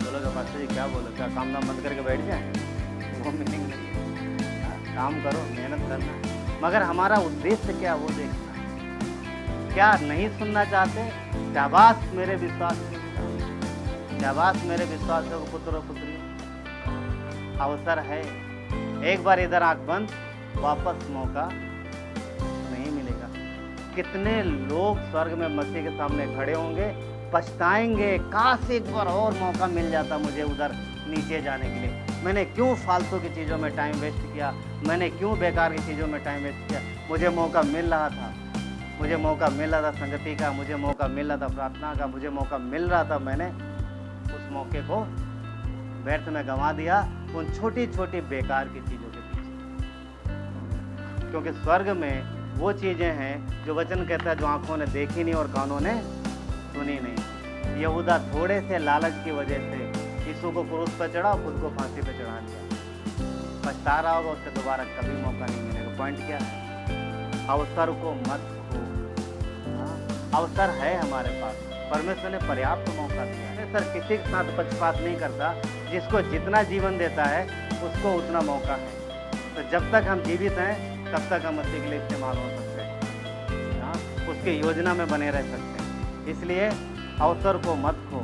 बोलोगे पास्टर जी क्या बोलो, क्या काम धाम बंद करके बैठ जाए? वो मीनिंग नहीं है। काम करो, मेहनत करना, मगर हमारा उद्देश्य क्या वो देखना है। क्या नहीं सुनना चाहते? शाबाश मेरे विश्वास, शाबाश मेरे विश्वास को पुत्र और पुत्रियों, अवसर है। एक बार इधर आंख बंद, वापस मौका नहीं मिलेगा। कितने लोग स्वर्ग में मसीह के सामने खड़े होंगे, पछताएंगे, काश एक बार और मौका मिल जाता मुझे उधर नीचे जाने के लिए। मैंने क्यों फालतू की चीज़ों में टाइम वेस्ट किया, मैंने क्यों बेकार की चीज़ों में टाइम वेस्ट किया। मुझे मौका मिल रहा था, मुझे मौका मिल रहा था संगति का, मुझे मौका मिल रहा था प्रार्थना का, मुझे मौका मिल रहा था, मैंने उस मौके को व्यर्थ में गंवा दिया उन छोटी छोटी बेकार की चीज़ों के पीछे। क्योंकि स्वर्ग में वो चीज़ें हैं जो वचन कहता है जो आंखों ने देखी नहीं और कानों ने सुनी नहीं। यहूदा थोड़े से लालच की वजह से यीशु को क्रूस पर चढ़ा और खुद को फांसी पर चढ़ा दिया। पछता रहा होगा, उससे दोबारा कभी मौका नहीं मिलेगा। पॉइंट क्या है? अवसर को मत खो। अवसर है हमारे पास, परमेश्वर ने पर्याप्त मौका दिया है। सर किसी के साथ पक्षपात नहीं करता, जिसको जितना जीवन देता है उसको उतना मौका है। तो जब तक हम जीवित हैं तब तक हम मसीह के लिए इस्तेमाल हो सकते हैं। हाँ, उसकी योजना में बने रह सकते हैं। इसलिए अवसर को मत खो।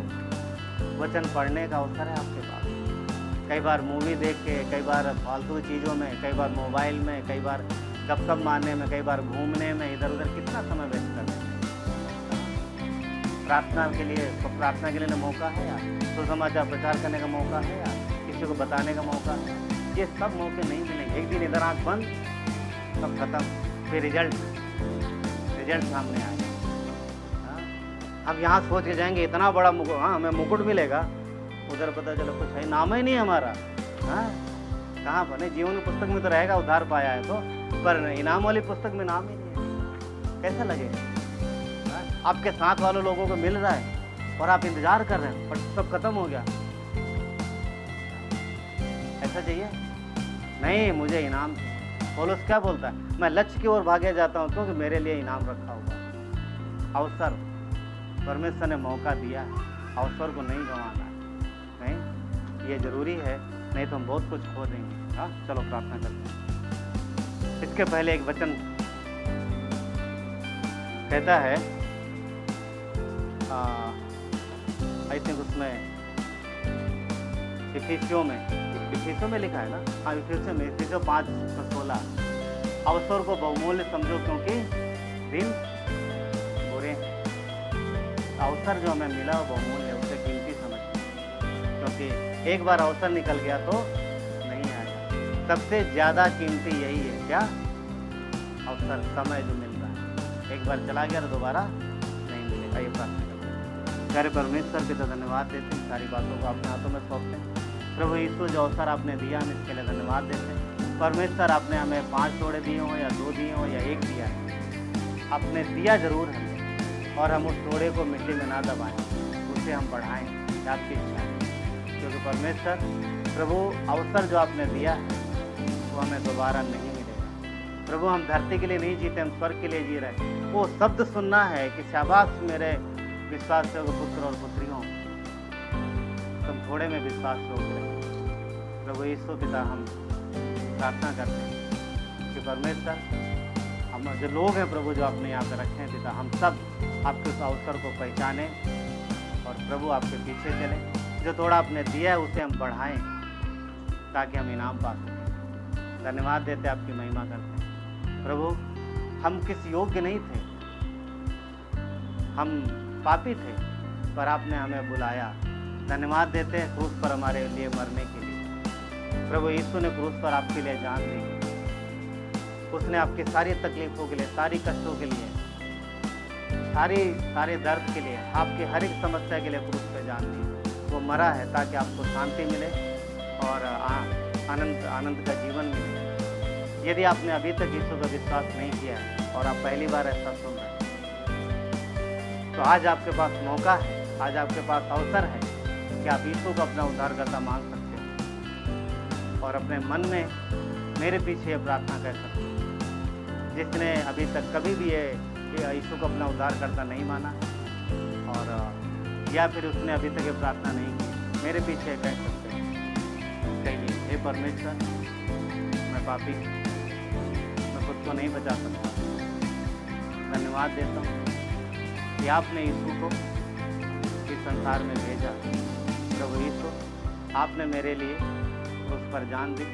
वचन पढ़ने का अवसर है आपके पास। कई बार मूवी देख के, कई बार फालतू चीज़ों में, कई बार मोबाइल में, कई बार गपशप मारने में, कई बार घूमने में, इधर उधर कितना समय वेस्ट कर देते हैं। प्रार्थना के लिए ना मौका है यार, सुसमाचार प्रचार करने का मौका है यार, किसी को बताने का मौका है। ये सब मौके नहीं मिलेंगे। एक दिन इधर आँख बंद, सब खत्म, फिर रिजल्ट सामने आएगा। हम यहाँ सोच के जाएंगे इतना बड़ा मुकुट, हाँ हमें मुकुट मिलेगा, उधर पता चलो कुछ है, नाम ही नहीं हमारा। हाँ, कहाँ पर नहीं, जीवन की पुस्तक में तो रहेगा उद्धार पाया है तो, पर इनाम वाली पुस्तक में नाम ही नहीं है। कैसा लगेगा? आपके साथ वालों लोगों को मिल रहा है और आप इंतजार कर रहे हैं, पर सब खत्म हो गया। ऐसा चाहिए? नहीं, मुझे इनाम। पौलुस क्या बोलता है? मैं लक्ष्य की ओर भागे जाता हूँ क्योंकि मेरे लिए इनाम रखा हुआ। अवसर परमेश्वर ने मौका दिया है, अवसर को नहीं गंवाना है। नहीं, ये जरूरी है, नहीं तो हम बहुत कुछ खो देंगे। हाँ, चलो प्रार्थना करते हैं। इसके पहले एक वचन कहता है, आई थिंक उसमें इफिसियों में लिखा है ना, हाँ इफिसियों में, इफिसियों 5:16, अवसर को बहुमूल्य समझो क्योंकि दिन बुरे हैं। अवसर जो हमें मिला वो बहुमूल्य, उसे कीमती समझो, क्योंकि एक बार अवसर निकल गया तो नहीं आएगा। सबसे ज़्यादा कीमती यही है, क्या? अवसर, समय जो मिल रहा है। एक बार चला गया तो दोबारा नहीं मिलेगा। ये प्रार्थना करते हैं। प्यारे परमेश्वर के तो धन्यवाद देते हैं, सारी बातों को अपने हाथों में सौंपते हैं। प्रभु यीशु, जो अवसर आपने दिया हम इसके लिए धन्यवाद देते हैं। परमेश्वर, आपने हमें 5 तोड़े दिए हों या 2 दिए हों या 1 दिया है, आपने दिया जरूर हमें, और हम उस तोड़े को मिट्टी में ना दबाएं, उसे हम बढ़ाएं। ये आपकी इच्छा है, क्योंकि परमेश्वर प्रभु अवसर जो आपने दिया है वो हमें दोबारा नहीं मिलेगा। प्रभु हम धरती के लिए नहीं जीते, हम स्वर्ग के लिए जी रहे हैं। वो शब्द सुनना है कि शाबाश मेरे विश्वास योग्य पुत्र और पुत्रियों, तुम थोड़े में विश्वास योग्य रहे। प्रभु यीशु पिता हम प्रार्थना करते हैं कि परमेश्वर हम जो लोग हैं प्रभु जो आपने यहाँ पे रखे हैं पिता, हम सब आपके उस अवसर को पहचानें और प्रभु आपके पीछे चलें। जो थोड़ा आपने दिया है उसे हम बढ़ाएं ताकि हम इनाम पा सकें। धन्यवाद देते, आपकी महिमा करते हैं प्रभु। हम किस योग्य नहीं थे, हम पापी थे, पर आपने हमें बुलाया। धन्यवाद देते हैं क्रूस पर हमारे लिए मरने के लिए। प्रभु यीशु ने क्रूस पर आपके लिए जान दी। उसने आपकी सारी तकलीफों के लिए, सारी कष्टों के लिए, सारे दर्द के लिए, आपकी हर एक समस्या के लिए क्रूस पर जान दी। वो मरा है ताकि आपको शांति मिले और आनंद का जीवन मिले। यदि आपने अभी तक यीशु का विश्वास नहीं किया है और आप पहली बार ऐसा सुन रहे हैं, तो आज आपके पास मौका है, आज आपके पास अवसर है कि आप यीशु को अपना उद्धारकर्ता मान सकते हैं और अपने मन में मेरे पीछे ये प्रार्थना कर सकते हैं। जिसने अभी तक कभी भी ये यीशु को अपना उद्धारकर्ता नहीं माना और या फिर उसने अभी तक ये प्रार्थना नहीं की, मेरे पीछे कह सकते हैं, कहिए हे परमेश्वर, मैं पापी हूँ, मैं खुद को नहीं बचा सकता। धन्यवाद देता हूँ कि आपने यीशु को इस संसार में भेजा। प्रभु यीशु, आपने मेरे लिए उस पर जान दी,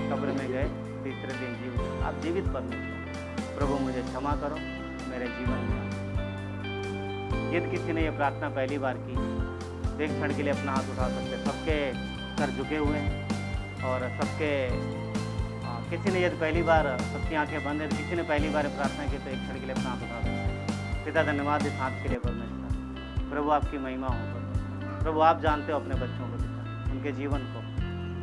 कब्र में गए, तीसरे दिन जी उठे। आप जीवित परमेश्वर। प्रभु मुझे क्षमा करो, मेरे जीवन में आओ। यदि किसी ने ये प्रार्थना पहली बार की, एक क्षण के लिए अपना हाथ उठा सकते। सबके सर झुके हुए हैं और सबके किसी ने यदि पहली बार, सबकी आंखें बंद है, किसी ने पहली बार प्रार्थना की तो एक क्षण के लिए अपना हाथ उठा सकते। पिता धन्यवाद इस हाथ के लिए परमेश्वर। प्रभु आपकी महिमा हो परमेश्वर। प्रभु आप जानते हो अपने बच्चों को पिता, उनके जीवन को,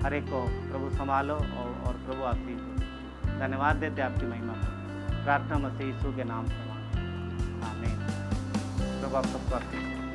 हर एक को प्रभु संभालो और प्रभु आप दीजिए। धन्यवाद देते आपकी महिमा को। प्रार्थना मसीह यीशु के नाम से मांगते हैं, आमीन। प्रभु आप सबको आशीष दे।